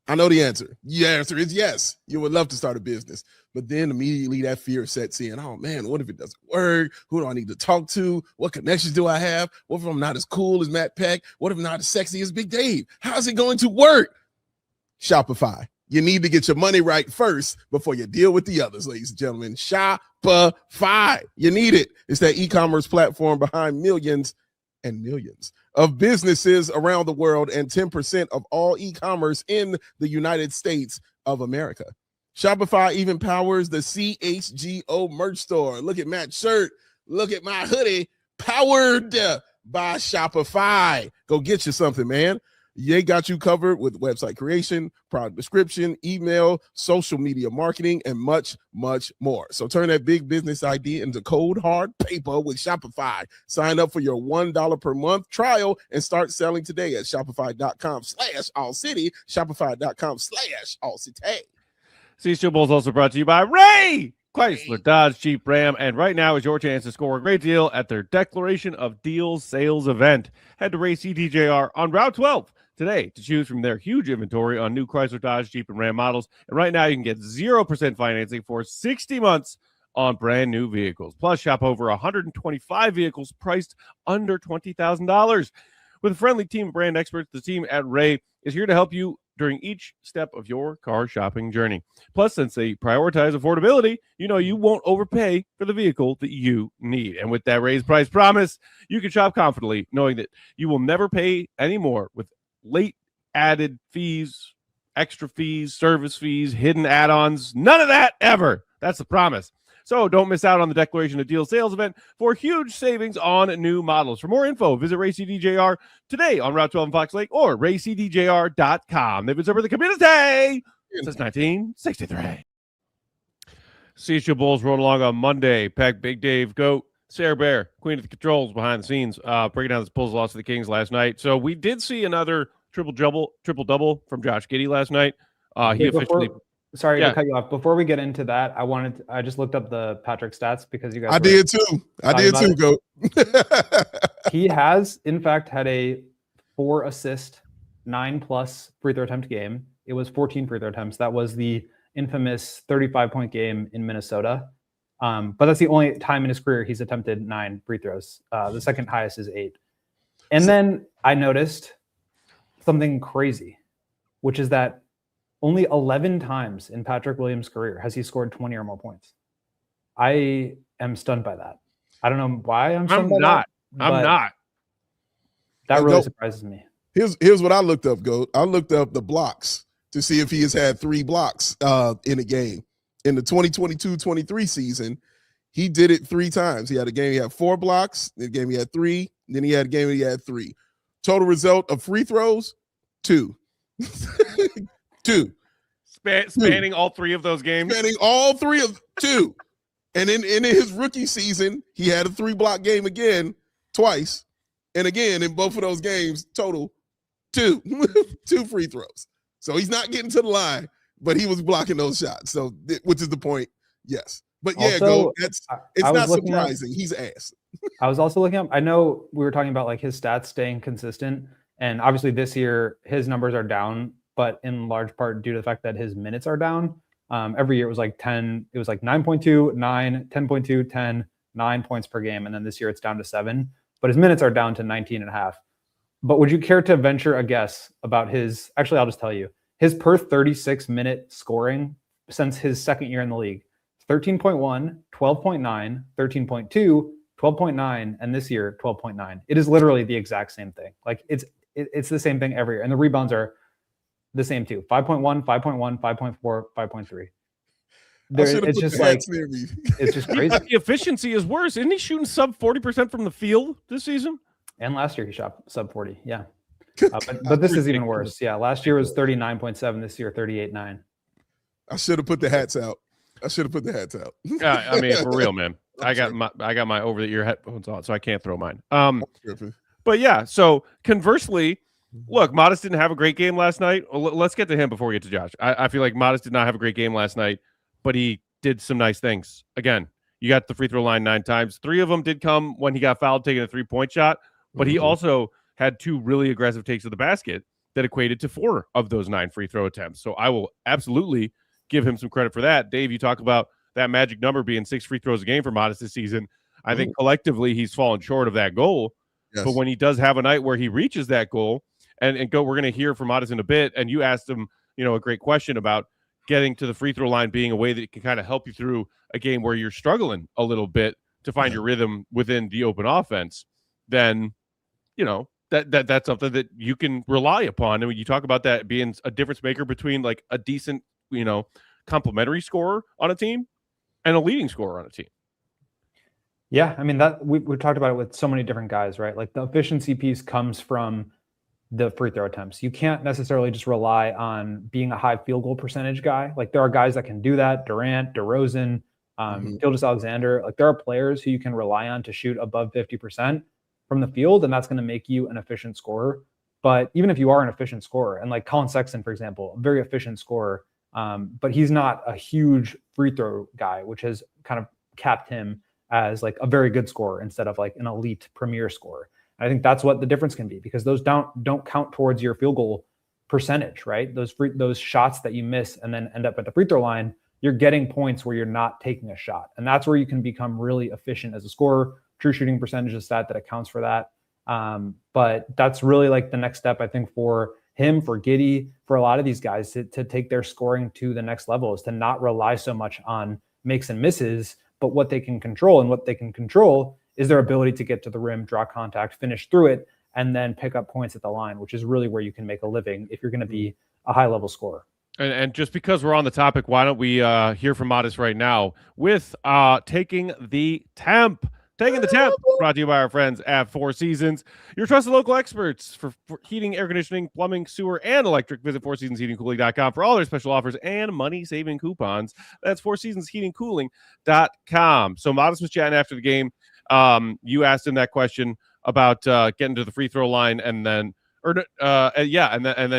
I know the answer. The answer is yes. You would love to start a business. But then immediately that fear sets in. Oh, man, what if it doesn't work? Who do I need to talk to? What connections do I have? What if I'm not as cool as Matt Peck? What if I'm not as sexy as Big Dave? How's it going to work? Shopify. You need to get your money right first before you deal with the others, ladies and gentlemen. Shopify. You need it. It's that e-commerce platform behind millions and millions of businesses around the world and 10% of all e-commerce in the United States of America. Shopify even powers the CHGO merch store. Look at Matt's shirt. Look at my hoodie. Powered by Shopify. Go get you something, man. They got you covered with website creation, product description, email, social media marketing, and much, much more. So turn that big business idea into cold, hard paper with Shopify. Sign up for your $1 per month trial and start selling today at shopify.com/AllCity, shopify.com/AllCity. CHGO Bulls also brought to you by Ray Chrysler, Dodge, Jeep, Ram, and right now is your chance to score a great deal at their Declaration of Deals sales event. Head to Ray CDJR on Route 12 today to choose from their huge inventory on new Chrysler, Dodge, Jeep, and Ram models. And right now you can get 0% financing for 60 months on brand new vehicles. Plus, shop over 125 vehicles priced under $20,000. With a friendly team of brand experts, the team at Ray is here to help you during each step of your car shopping journey. Plus, since they prioritize affordability, you know you won't overpay for the vehicle that you need. And with that raised price promise, you can shop confidently, knowing that you will never pay any more with late added fees, extra fees, service fees, hidden add-ons. None of that ever. That's the promise. So don't miss out on the Declaration of Deals sales event for huge savings on new models. For more info, visit RayCDJR today on Route 12 in Fox Lake or raycdjr.com. They've been serving the community since 1963. CHGO Bulls rolled along on Monday. Peck, Big Dave, Goat, Sarah Bear, Queen of the Controls behind the scenes, breaking down this Bulls loss to the Kings last night. So we did see another triple-double from Josh Giddey last night. He officially sorry to cut you off. Before we get into that, I just looked up the Patrick stats because you guys. I did too. Go. He has, in fact, had a 4 assist, 9+ free throw attempt game. It was 14 free throw attempts. That was the infamous 35-point game in Minnesota. But that's the only time in his career he's attempted 9 free throws. The second highest is 8. And then I noticed something crazy, which is that only 11 times in Patrick Williams' career has he scored 20 or more points. I am stunned by that. I don't know why I'm stunned by that. I'm not. That really surprises me. Here's what I looked up, Goat. I looked up the blocks to see if he has had 3 blocks in a game. In the 2022-23 season, he did it 3 times. He had a game he had 4 blocks, then a game he had 3, then he had a game he had 3. Total result of free throws, 2. 2. Spanning all 3 of those games? Spanning all 3 of 2. And in his rookie season, he had a 3-block game again, twice. And again, in both of those games, total 2. 2 free throws. So he's not getting to the line, but he was blocking those shots. So, which is the point. Yes. But yeah, also, it's not surprising. He's ass. I was also looking up, I know we were talking about like his stats staying consistent. And obviously this year, his numbers are down, but in large part due to the fact that his minutes are down. Every year it was like 10, it was like 9.2, 9, 10.2, 10, 9 points per game. And then this year it's down to 7, but his minutes are down to 19.5. But would you care to venture a guess about his, actually, I'll just tell you, his per 36-minute scoring since his second year in the league, 13.1, 12.9, 13.2, 12.9, and this year, 12.9. It is literally the exact same thing. Like it's the same thing every year. And the rebounds are the same too. 5.1, 5.1, 5.4, 5.3. It's just like, it's just crazy. The efficiency is worse. Isn't he shooting sub 40% from the field this season? And last year he shot sub 40. Yeah. But this is even worse. Yeah. Last year was 39.7. This year, 38.9. I should have put the hats out. I mean, for real, man. I got my over the ear headphones on, so I can't throw mine. But yeah, so conversely, look, Matas didn't have a great game last night. Let's get to him before we get to Josh. I feel like Matas did not have a great game last night, but he did some nice things. Again, you got the free throw line 9 times. 3 of them did come when he got fouled taking a 3-point shot, but he also had 2 really aggressive takes of the basket that equated to 4 of those 9 free throw attempts. So I will absolutely give him some credit for that. Dave, you talk about that magic number being 6 free throws a game for Matas this season. I think collectively he's fallen short of that goal. Yes. But when he does have a night where he reaches that goal, and we're going to hear from Matas in a bit, and you asked him, a great question about getting to the free throw line being a way that it can kind of help you through a game where you're struggling a little bit to find your rhythm within the open offense, then, that's something that you can rely upon. And when you talk about that being a difference maker between like a decent, complementary scorer on a team and a leading scorer on a team. Yeah. I mean, that we've talked about it with so many different guys, right? Like the efficiency piece comes from the free throw attempts. You can't necessarily just rely on being a high field goal percentage guy. Like there are guys that can do that. Durant, DeRozan, Gilgeous-Alexander. Like there are players who you can rely on to shoot above 50% from the field, and that's going to make you an efficient scorer. But even if you are an efficient scorer, and like Colin Sexton, for example, a very efficient scorer, but he's not a huge free throw guy, which has kind of capped him as like a very good scorer instead of like an elite premier scorer. And I think that's what the difference can be, because those don't count towards your field goal percentage, right? Those shots that you miss and then end up at the free throw line, you're getting points where you're not taking a shot. And that's where you can become really efficient as a scorer. True shooting percentage is stat that accounts for that. But that's really like the next step, I think, for him, for Giddey, for a lot of these guys to take their scoring to the next level, is to not rely so much on makes and misses, but what they can control. And what they can control is their ability to get to the rim, draw contact, finish through it, and then pick up points at the line, which is really where you can make a living if you're going to be a high-level scorer. And just because we're on the topic, why don't we hear from Matas right now with Taking the Temp. Taking the Temp, brought to you by our friends at Four Seasons, your trusted local experts for heating, air conditioning, plumbing, sewer, and electric. Visit fourseasonsheatingcooling.com for all their special offers and money-saving coupons. That's fourseasonsheatingcooling.com. So Matas was chatting after the game. You asked him that question about getting to the free throw line, and then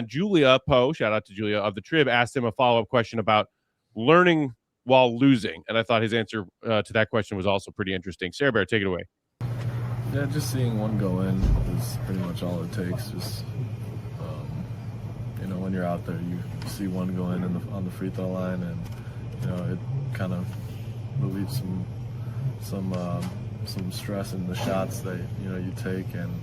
Julia Poe, shout out to Julia of the Trib, asked him a follow-up question about learning while losing? And I thought his answer to that question was also pretty interesting. Sarah Bear, take it away. Yeah, just seeing one go in is pretty much all it takes. Just when you're out there, you see one go in on the free throw line, and it kind of relieves some stress in the shots that you take. And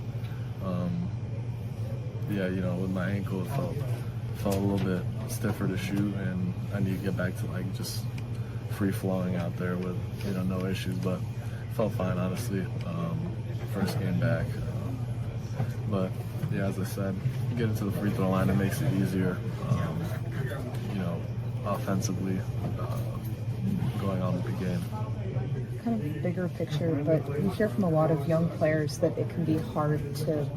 with my ankle, it felt a little bit stiffer to shoot, and I need to get back to just free flowing out there with no issues. But it felt fine, honestly. First game back, but yeah, as I said, you get into the free throw line, it makes it easier. Offensively, going on with the game. Kind of bigger picture, but we hear from a lot of young players that it can be hard to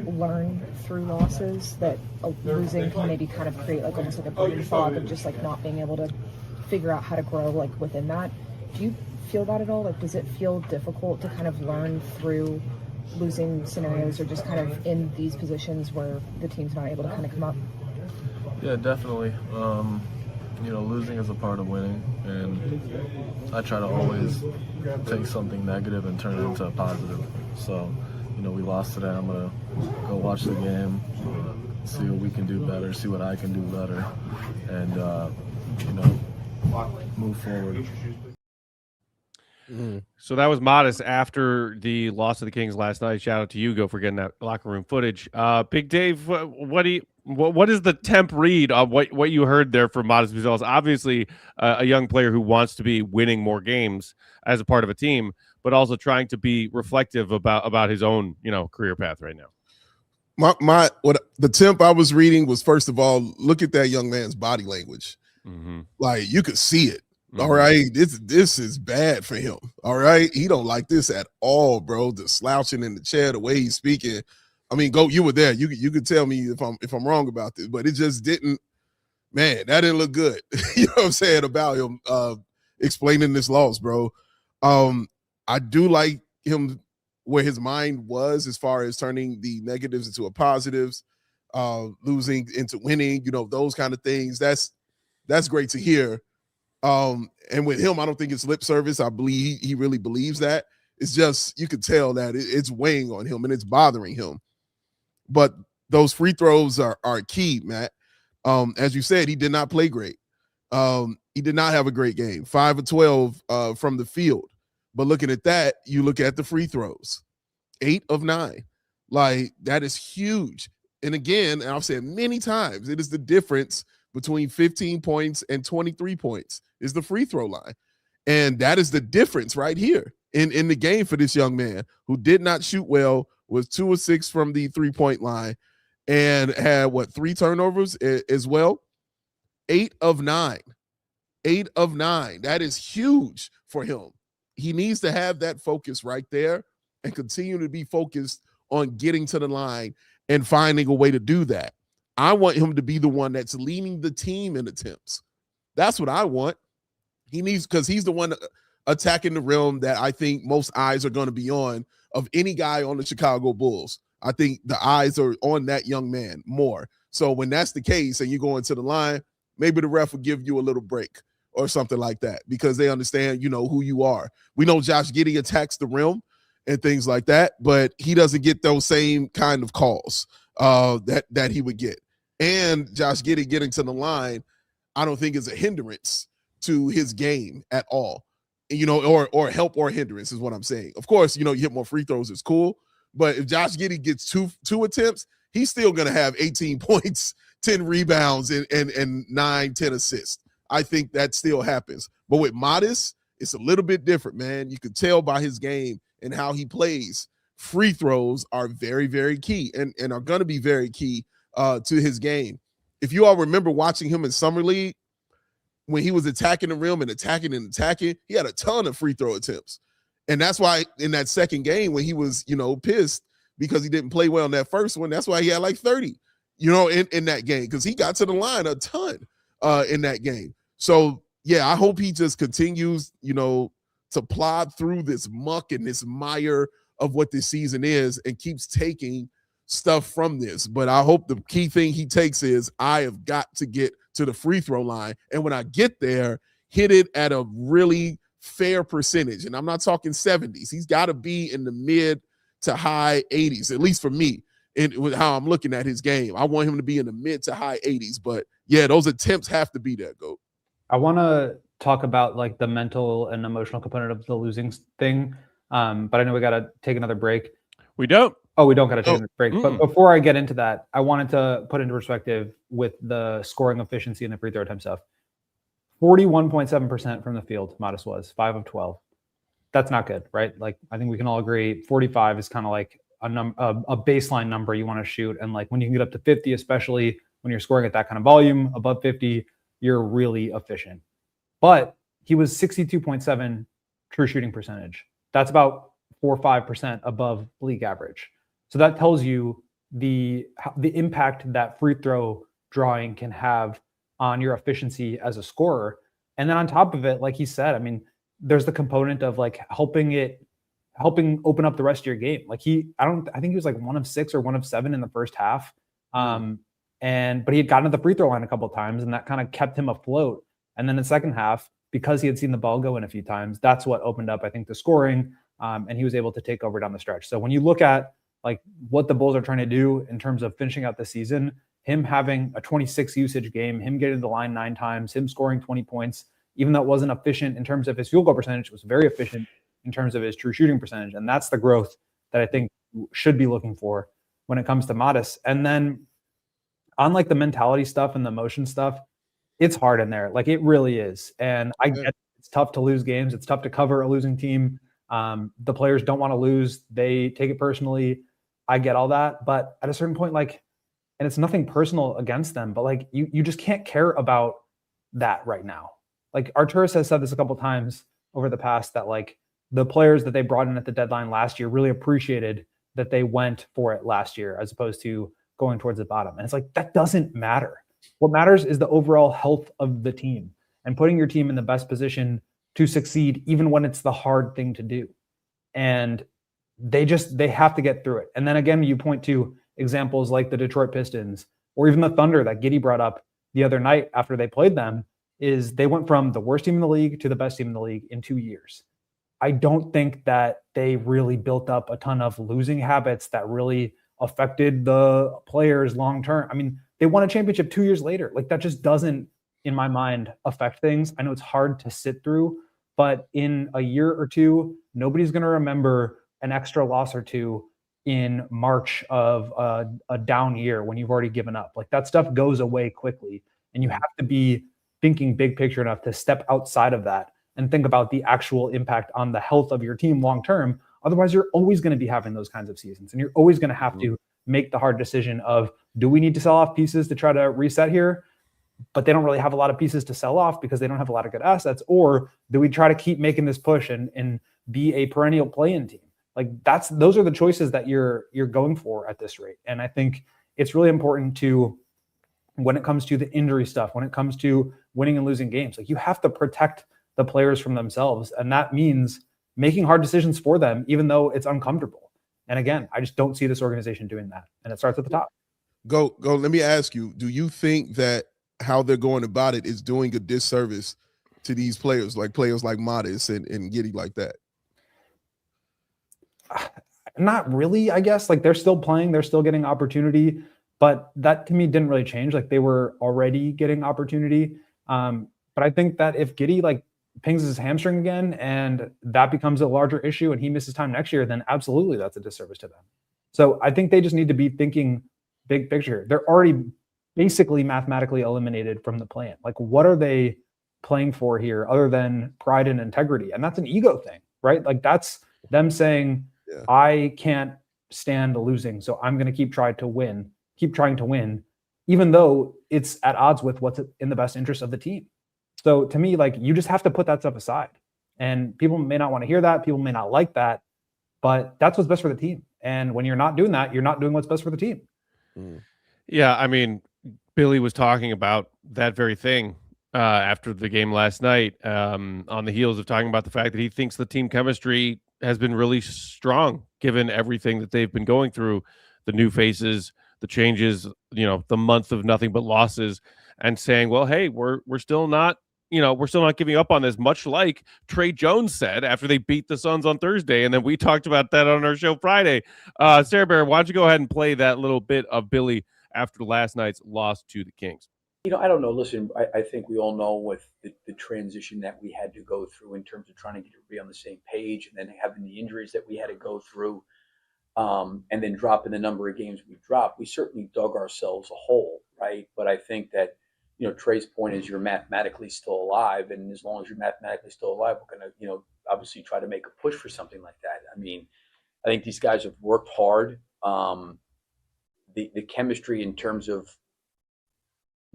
learn through losses, that losing can maybe kind of create almost a brain fog of just not being able to figure out how to grow within that. Do you feel that at all? Does it feel difficult to kind of learn through losing scenarios, or just kind of in these positions where the team's not able to kind of come up? Yeah, definitely. Losing is a part of winning, and I try to always take something negative and turn it into a positive. So, we lost today. I'm going to go watch the game, see what we can do better, see what I can do better, and, move forward. So that was Matas after the loss of the Kings last night. Shout out to Hugo for getting that locker room footage. Big Dave, what is the temp read on what you heard there from Matas Buzelis? Obviously, a young player who wants to be winning more games as a part of a team, but also trying to be reflective about his own career path right now. The temp I was reading was, first of all, look at that young man's body language. Mm-hmm. You could see it. All right, this is bad for him. All right, he don't like this at all, bro. The slouching in the chair, the way he's speaking. I mean, you were there. You could tell me if I'm wrong about this, but it just didn't. Man, that didn't look good. You know what I'm saying about him explaining this loss, bro. I do like him where his mind was as far as turning the negatives into a positives, losing into winning. Those kind of things. That's great to hear. And with him, I don't think it's lip service. I believe he really believes that. It's just, you could tell that it's weighing on him and it's bothering him. But those free throws are key, Matt. As you said, he did not play great. He did not have a great game. 5 of 12 from the field. But looking at that, you look at the free throws. 8 of 9. That is huge. And again, and I've said many times, it is the difference between 15 points and 23 points is the free throw line. And that is the difference right here in the game for this young man who did not shoot well, was 2 of 6 from the 3-point line, and had 3 turnovers as well. 8 of 9. 8 of 9. That is huge for him. He needs to have that focus right there and continue to be focused on getting to the line and finding a way to do that. I want him to be the one that's leading the team in attempts. That's what I want. He needs, because he's the one attacking the rim that I think most eyes are going to be on of any guy on the Chicago Bulls. I think the eyes are on that young man more. So when that's the case and you go into the line, maybe the ref will give you a little break or something like that because they understand, who you are. We know Josh Giddey attacks the rim and things like that, but he doesn't get those same kind of calls that he would get. And Josh Giddey getting to the line, I don't think is a hindrance to his game at all, or help or hindrance is what I'm saying. Of course, you hit more free throws, it's cool. But if Josh Giddey gets two attempts, he's still going to have 18 points, 10 rebounds, and 9, 10 assists. I think that still happens. But with Matas, it's a little bit different, man. You could tell by his game and how he plays. Free throws are very, very key and are going to be very key to his game. If you all remember watching him in Summer League, when he was attacking the rim and attacking, he had a ton of free throw attempts. And that's why in that second game when he was, pissed because he didn't play well in that first one, that's why he had 30, in that game, because he got to the line a ton in that game. So, yeah, I hope he just continues, to plod through this muck and this mire of what this season is and keeps taking stuff from this. But I hope the key thing he takes is I have got to get to the free throw line. And when I get there, hit it at a really fair percentage. And I'm not talking 70s. He's got to be in the mid to high 80s, at least for me, and with how I'm looking at his game. I want him to be in the mid to high 80s. But yeah, those attempts have to be there, Goat. I want to talk about like the mental and emotional component of the losing thing. But I know we got to take another break. We don't. Oh, we don't got to take a break. Mm. But before I get into that, I wanted to put into perspective with the scoring efficiency and the free throw time stuff. 41.7% from the field, Matas was 5 of 12. That's not good, right? Like, I think we can all agree 45 is kind of like a baseline number you want to shoot. And like when you can get up to 50, especially when you're scoring at that kind of volume, above 50, you're really efficient. But he was 62.7 true shooting percentage. That's about 4 or 5% above league average. So that tells you the impact that free throw drawing can have on your efficiency as a scorer. And then on top of it, like he said, I mean, there's the component of like helping open up the rest of your game. Like I think he was like 1 of 6 or 1 of 7 in the first half. But he had gotten to the free throw line a couple of times, and that kind of kept him afloat. And then in the second half, because he had seen the ball go in a few times, that's what opened up, I think, the scoring. And he was able to take over down the stretch. So when you look at like what the Bulls are trying to do in terms of finishing out the season, him having a 26 usage game, him getting to the line 9 times, him scoring 20 points, even though it wasn't efficient in terms of his field goal percentage, it was very efficient in terms of his true shooting percentage. And that's the growth that I think should be looking for when it comes to Matas. And then on like the mentality stuff and the emotion stuff, it's hard in there. Like it really is. And I get it's tough to lose games. It's tough to cover a losing team. The players don't want to lose. They take it personally. I get all that. But at a certain point, like, and it's nothing personal against them, but like you just can't care about that right now. Like Arturas has said this a couple of times over the past that like the players that they brought in at the deadline last year really appreciated that they went for it last year as opposed to going towards the bottom. And it's like, that doesn't matter. What matters is the overall health of the team and putting your team in the best position to succeed, even when it's the hard thing to do. And they have to get through it. And then again, you point to examples like the Detroit Pistons or even the Thunder that Giddey brought up the other night after they played them, is they went from the worst team in the league to the best team in the league in 2 years. I don't think that they really built up a ton of losing habits that really affected the players long term. I mean, they won a championship 2 years later. Like that just doesn't, in my mind, affect things. I know it's hard to sit through, but in a year or two, nobody's going to remember an extra loss or two in March of a down year when you've already given up. Like that stuff goes away quickly, and you have to be thinking big picture enough to step outside of that and think about the actual impact on the health of your team long term. Otherwise, you're always going to be having those kinds of seasons, and you're always going to have to make the hard decision of, do we need to sell off pieces to try to reset here? But they don't really have a lot of pieces to sell off because they don't have a lot of good assets. Or do we try to keep making this push and be a perennial play-in team? Like those are the choices that you're going for at this rate. And I think it's really important to, when it comes to the injury stuff, when it comes to winning and losing games, like you have to protect the players from themselves. And that means making hard decisions for them, even though it's uncomfortable. And again, I just don't see this organization doing that. And it starts at the top. Go. Let me ask you, do you think that how they're going about it is doing a disservice to these players like Matas and Giddey like that? Not really, I guess. Like they're still playing, they're still getting opportunity, but that to me didn't really change. Like they were already getting opportunity. But I think that if Giddey like pings his hamstring again and that becomes a larger issue and he misses time next year, then absolutely that's a disservice to them. So I think they just need to be thinking big picture. They're already basically mathematically eliminated from the plan. Like what are they playing for here other than pride and integrity? And that's an ego thing, right? Like that's them saying, I can't stand losing, so I'm going to keep trying to win, even though it's at odds with what's in the best interest of the team. So to me, like you just have to put that stuff aside. And people may not want to hear that. People may not like that, but that's what's best for the team. And when you're not doing that, you're not doing what's best for the team. Yeah, I mean, Billy was talking about that very thing after the game last night, on the heels of talking about the fact that he thinks the team chemistry has been really strong given everything that they've been going through, the new faces, the changes, the month of nothing but losses. and saying, well, hey, we're still not, we're still not giving up on this, much like Trey Jones said after they beat the Suns on Thursday. And then we talked about that on our show Friday. Sarah Bear, why don't you go ahead and play that little bit of Billy after last night's loss to the Kings? I don't know. Listen, I think we all know with the transition that we had to go through in terms of trying to get everybody on the same page and then having the injuries that we had to go through, and then dropping the number of games we dropped, we certainly dug ourselves a hole, right? But I think that, Trey's point is you're mathematically still alive. And as long as you're mathematically still alive, we're going to, obviously try to make a push for something like that. I mean, I think these guys have worked hard. The chemistry in terms of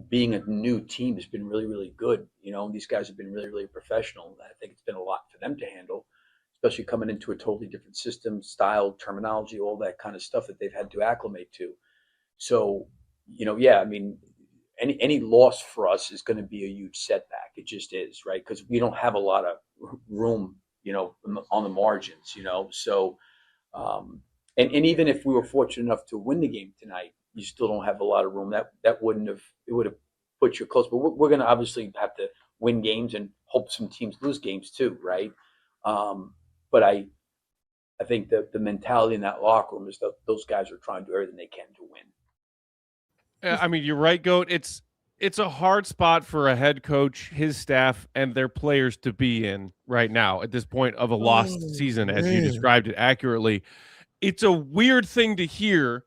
being a new team has been really, really good. These guys have been really, really professional. I think it's been a lot for them to handle, especially coming into a totally different system, style, terminology, all that kind of stuff that they've had to acclimate to. So, I mean, any loss for us is going to be a huge setback. It just is, right? Because we don't have a lot of room, on the margins, So, and even if we were fortunate enough to win the game tonight, you still don't have a lot of room. That would have put you close. But we're going to obviously have to win games and hope some teams lose games too, right? But I think that the mentality in that locker room is that those guys are trying to do everything they can to win. I mean, you're right, Goat. It's a hard spot for a head coach, his staff, and their players to be in right now at this point of a lost season, as you described it accurately. It's a weird thing to hear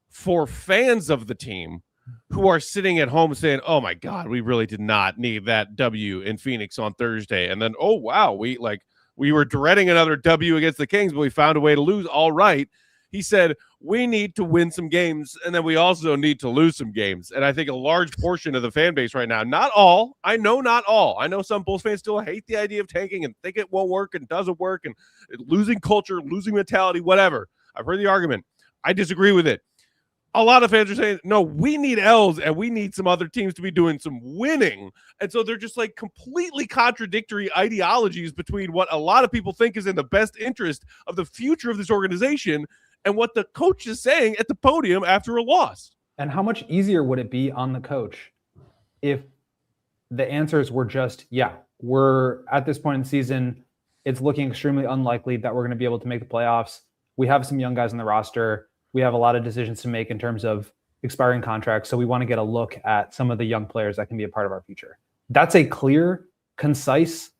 for fans of the team who are sitting at home saying, oh my God, we really did not need that W in Phoenix on Thursday. And then, oh wow, we were dreading another W against the Kings, but we found a way to lose. All right. He said, we need to win some games, and then we also need to lose some games. And I think a large portion of the fan base right now, not all, I know not all. I know some Bulls fans still hate the idea of tanking and think it won't work and doesn't work and losing culture, losing mentality, whatever. I've heard the argument. I disagree with it. A lot of fans are saying, no, we need L's and we need some other teams to be doing some winning. And so they're just like completely contradictory ideologies between what a lot of people think is in the best interest of the future of this organization and what the coach is saying at the podium after a loss. And how much easier would it be on the coach if the answers were just, yeah, we're at this point in the season, it's looking extremely unlikely that we're going to be able to make the playoffs. We have some young guys on the roster. We have a lot of decisions to make in terms of expiring contracts. So we want to get a look at some of the young players that can be a part of our future. That's a clear, concise,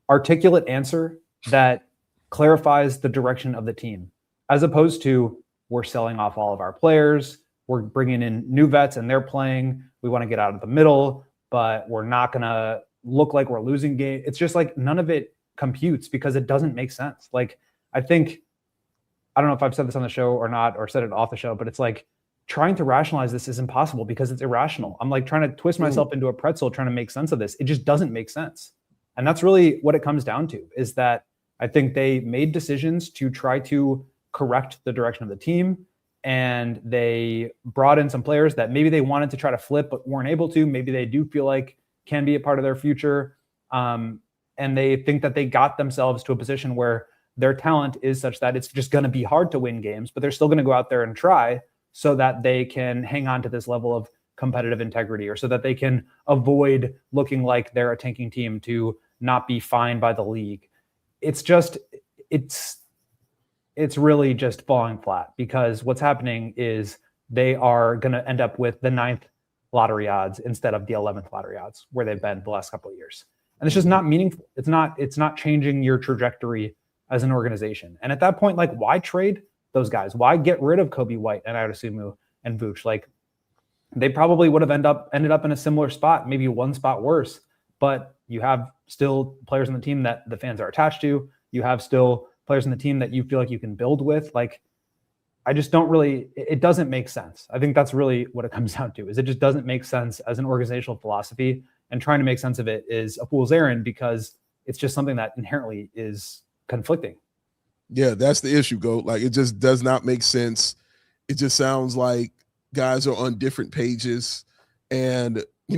articulate answer that clarifies the direction of the team, as opposed to we're selling off all of our players. We're bringing in new vets and they're playing. We want to get out of the middle, but we're not going to look like we're losing game. It's just like none of it computes because it doesn't make sense. Like, I don't know if I've said this on the show or not, or said it off the show, but it's like trying to rationalize this is impossible because it's irrational. I'm like trying to twist myself into a pretzel, trying to make sense of this. It just doesn't make sense. And that's really what it comes down to, is that I think they made decisions to try to correct the direction of the team. And they brought in some players that maybe they wanted to try to flip, but weren't able to. Maybe they do feel like can be a part of their future. And they think that they got themselves to a position where their talent is such that it's just going to be hard to win games, but they're still going to go out there and try so that they can hang on to this level of competitive integrity, or so that they can avoid looking like they're a tanking team to not be fined by the league. It's really just falling flat, because what's happening is they are going to end up with the 9th lottery odds instead of the 11th lottery odds where they've been the last couple of years. And it's just not meaningful. It's not changing your trajectory as an organization. And at that point, like, why trade those guys? Why get rid of Kobe White and Adesanya and Vooch? Like, they probably would have ended up in a similar spot, maybe one spot worse, but you have still players on the team that the fans are attached to. You have still players on the team that you feel like you can build with. Like, I just don't really, it doesn't make sense. I think that's really what it comes down to, is it just doesn't make sense as an organizational philosophy, and trying to make sense of it is a fool's errand, because it's just something that inherently is conflicting. Yeah, that's the issue, Goat. Like, it just does not make sense. It just sounds like guys are on different pages. And you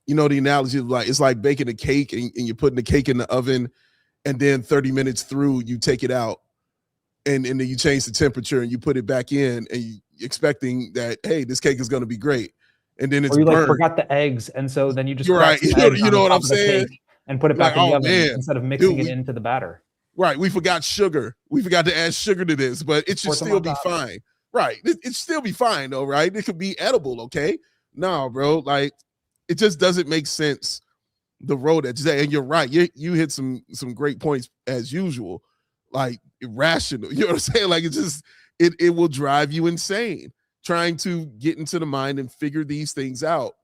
know the analogy of, like, it's like baking a cake and you're putting the cake in the oven, and then 30 minutes through you take it out and then you change the temperature and you put it back in, and you're expecting that, hey, this cake is going to be great. and then it's or you like burned. forgot the eggs, and so then you just You're crack right. some eggs You on know the what top I'm of the saying? cake and put it back Like, in the oh, oven man. instead of mixing Dude, it into the batter. Right. We forgot sugar. We forgot to add sugar to this, but it should Pour some still on be top. fine. Right. It still be fine though, right? It could be edible, okay? No, bro. Like, it just doesn't make sense. The road that today, and you're right. You hit some great points as usual, like irrational. You know what I'm saying? Like it will drive you insane trying to get into the mind and figure these things out.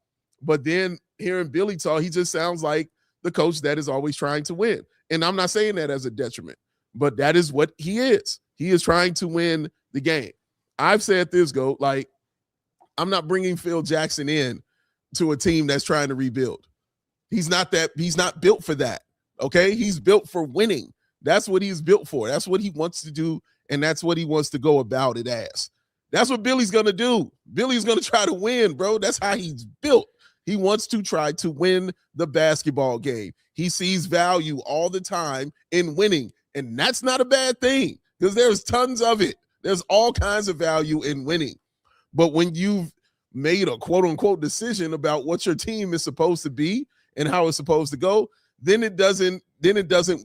But then hearing Billy talk, he just sounds like the coach that is always trying to win. And I'm not saying that as a detriment, but that is what he is. He is trying to win the game. I've said this, like, I'm not bringing Phil Jackson in to a team that's trying to rebuild. He's not built for that. Okay. He's built for winning. That's what he's built for. That's what he wants to do. And that's what he wants to go about it as. That's what Billy's going to do. Billy's going to try to win, bro. That's how he's built. He wants to try to win the basketball game. He sees value all the time in winning. And that's not a bad thing because there's tons of it. There's all kinds of value in winning. But when you've made a quote unquote decision about what your team is supposed to be and how it's supposed to go, then it doesn't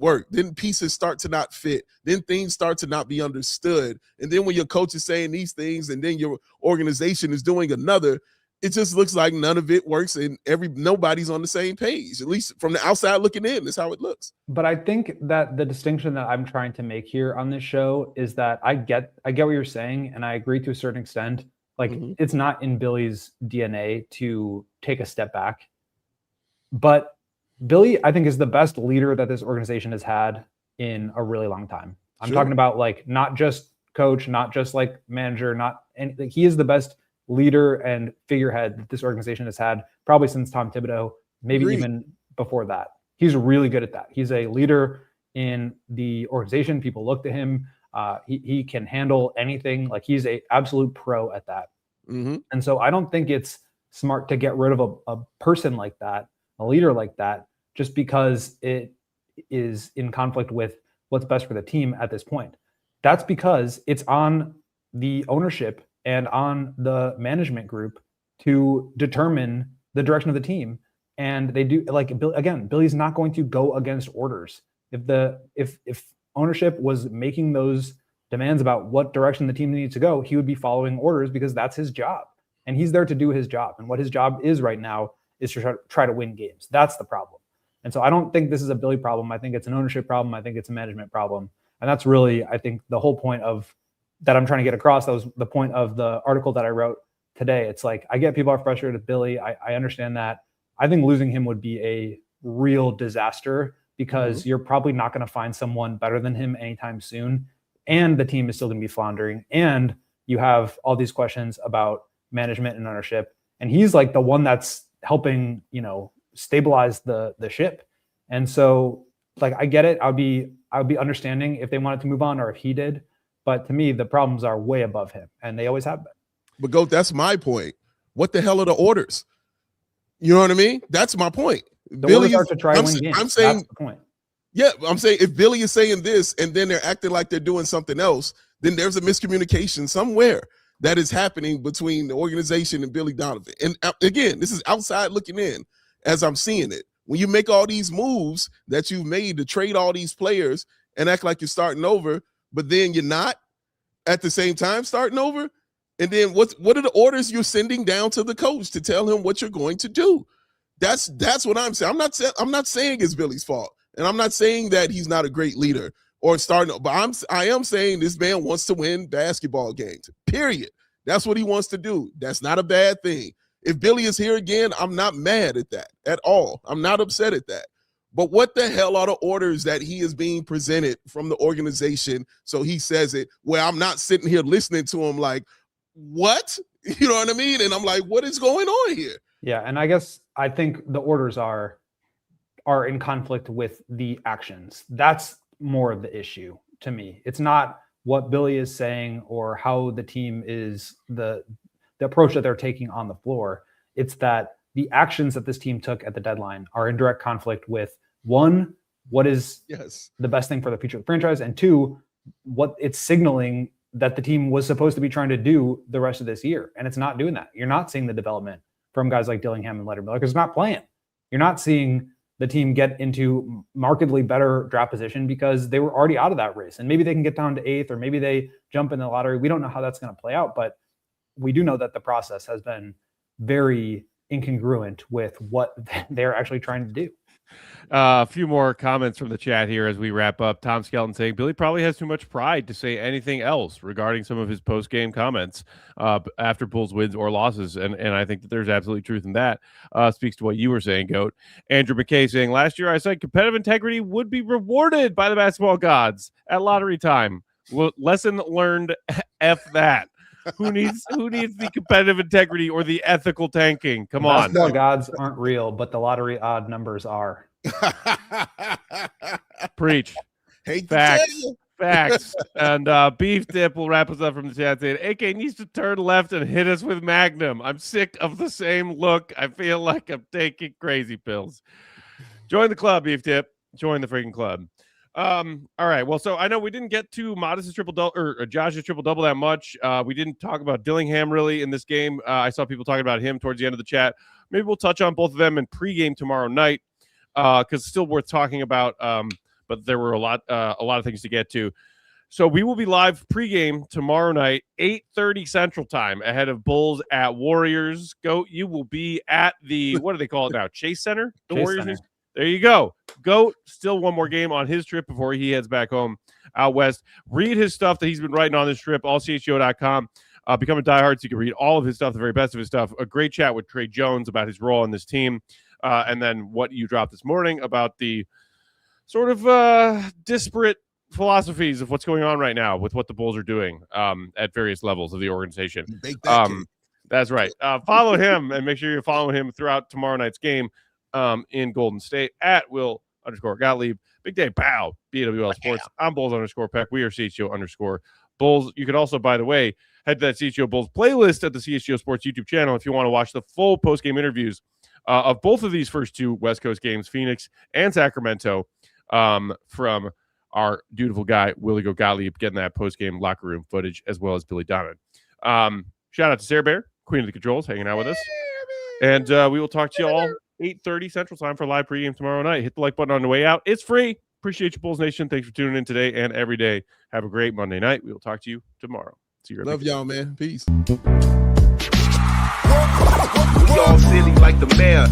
work. Then pieces start to not fit. Then things start to not be understood. And then when your coach is saying these things and then your organization is doing another, it just looks like none of it works and nobody's on the same page. At least from the outside looking in, that's how it looks. But I think that the distinction that I'm trying to make here on this show is that I get what you're saying, and I agree to a certain extent. Like, it's not in Billy's DNA to take a step back. But Billy, I think, is the best leader that this organization has had in a really long time. I'm talking about, like, not just coach, not just like manager, he is the best leader and figurehead that this organization has had probably since Tom Thibodeau, maybe even before that. He's really good at that. He's a leader in the organization. People look to him. He can handle anything. Like, he's a absolute pro at that. And so I don't think it's smart to get rid of a person like that, a leader like that, just because it is in conflict with what's best for the team at this point. That's because it's on the ownership and on the management group to determine the direction of the team. And they do, like, again, Billy's not going to go against orders. If ownership was making those demands about what direction the team needs to go, he would be following orders because that's his job. And he's there to do his job. And what his job is right now is to try to win games. That's the problem. And so I don't think this is a Billy problem. I think it's an ownership problem. I think it's a management problem. And that's really, I think, the whole point of that I'm trying to get across. That was the point of the article that I wrote today. It's like, I get people are frustrated with Billy. I understand that. I think losing him would be a real disaster because you're probably not going to find someone better than him anytime soon. And the team is still going to be floundering. And you have all these questions about management and ownership. And he's like the one that's helping, stabilize the ship. And so, like, I get it. I would be understanding if they wanted to move on or if he did. But to me, the problems are way above him, and they always have been. But that's my point. What the hell are the orders? You know what I mean? That's my point. The orders are to try and win games. I'm saying, that's the point. Yeah, I'm saying if Billy is saying this and then they're acting like they're doing something else, then there's a miscommunication somewhere that is happening between the organization and Billy Donovan. And again, this is outside looking in as I'm seeing it. When you make all these moves that you've made to trade all these players and act like you're starting over, but then you're not at the same time starting over. And then what are the orders you're sending down to the coach to tell him what you're going to do? That's what I'm saying. I'm not saying it's Billy's fault. And I'm not saying that he's not a great leader or starting, but I am saying this man wants to win basketball games, period. That's what he wants to do. That's not a bad thing. If Billy is here again, I'm not mad at that at all. I'm not upset at that. But what the hell are the orders that he is being presented from the organization? So he says it where I'm not sitting here listening to him like, what? You know what I mean? And I'm like, what is going on here? Yeah. And I think the orders are in conflict with the actions. That's more of the issue to me. It's not what Billy is saying or how the team is the approach that they're taking on the floor. It's that the actions that this team took at the deadline are in direct conflict with, one, what is the best thing for the future of the franchise, and two, what it's signaling that the team was supposed to be trying to do the rest of this year. And it's not doing that. You're not seeing the development from guys like Dillingham and Leonard because it's not playing. You're not seeing the team get into markedly better draft position because they were already out of that race. And maybe they can get down to 8th, or maybe they jump in the lottery. We don't know how that's going to play out, but we do know that the process has been very incongruent with what they're actually trying to do. A few more comments from the chat here as we wrap up. Tom Skelton saying Billy probably has too much pride to say anything else regarding some of his post-game comments after Bulls wins or losses, and I think that there's absolutely truth in that. Speaks to what you were saying, Goat. Andrew McKay saying, last year I said competitive integrity would be rewarded by the basketball gods at lottery time. Lesson learned, F that. Who needs the competitive integrity or the ethical tanking? Come on. Basketball gods aren't real, but the lottery odd numbers are. Preach. Hate Facts. And Beef Dip will wrap us up from the chat saying, AK needs to turn left and hit us with Magnum. I'm sick of the same look. I feel like I'm taking crazy pills. Join the club, Beef Dip. Join the freaking club. All right. Well, so I know we didn't get to Matas' triple-double or Josh's triple-double that much. We didn't talk about Dillingham really in this game. I saw people talking about him towards the end of the chat. Maybe we'll touch on both of them in pregame tomorrow night because it's still worth talking about. But there were a lot of things to get to. So we will be live pregame tomorrow night, 8:30 Central Time, ahead of Bulls at Warriors. Goat, you will be at the, what do they call it now? Chase Center? The Chase Warriors. Center. There you go. Goat, still one more game on his trip before he heads back home out west. Read his stuff that he's been writing on this trip, allchgo.com. Become a diehard so you can read all of his stuff, the very best of his stuff. A great chat with Trey Jones about his role on this team. And then what you dropped this morning about the sort of disparate philosophies of what's going on right now with what the Bulls are doing at various levels of the organization. That's right. Follow him and make sure you're following him throughout tomorrow night's game in Golden State at Will_Gottlieb. Big Day Pow, BWL Sports. I'm Bulls_Peck. We are CHGO_Bulls. You could also, by the way, head to that CHGO Bulls playlist at the CHGO Sports YouTube channel if you want to watch the full post-game interviews of both of these first two West Coast games, Phoenix and Sacramento, from our dutiful guy, Willie Gottlieb, getting that post-game locker room footage, as well as Billy Donovan. Shout out to Sarah Bear, Queen of the Controls, hanging out with us. And we will talk to you all 8:30 Central Time for live pregame tomorrow night. Hit the like button on the way out. It's free. Appreciate you, Bulls Nation. Thanks for tuning in today and every day. Have a great Monday night. We will talk to you tomorrow. See you. Love y'all, man. Peace. We all silly like the mayor.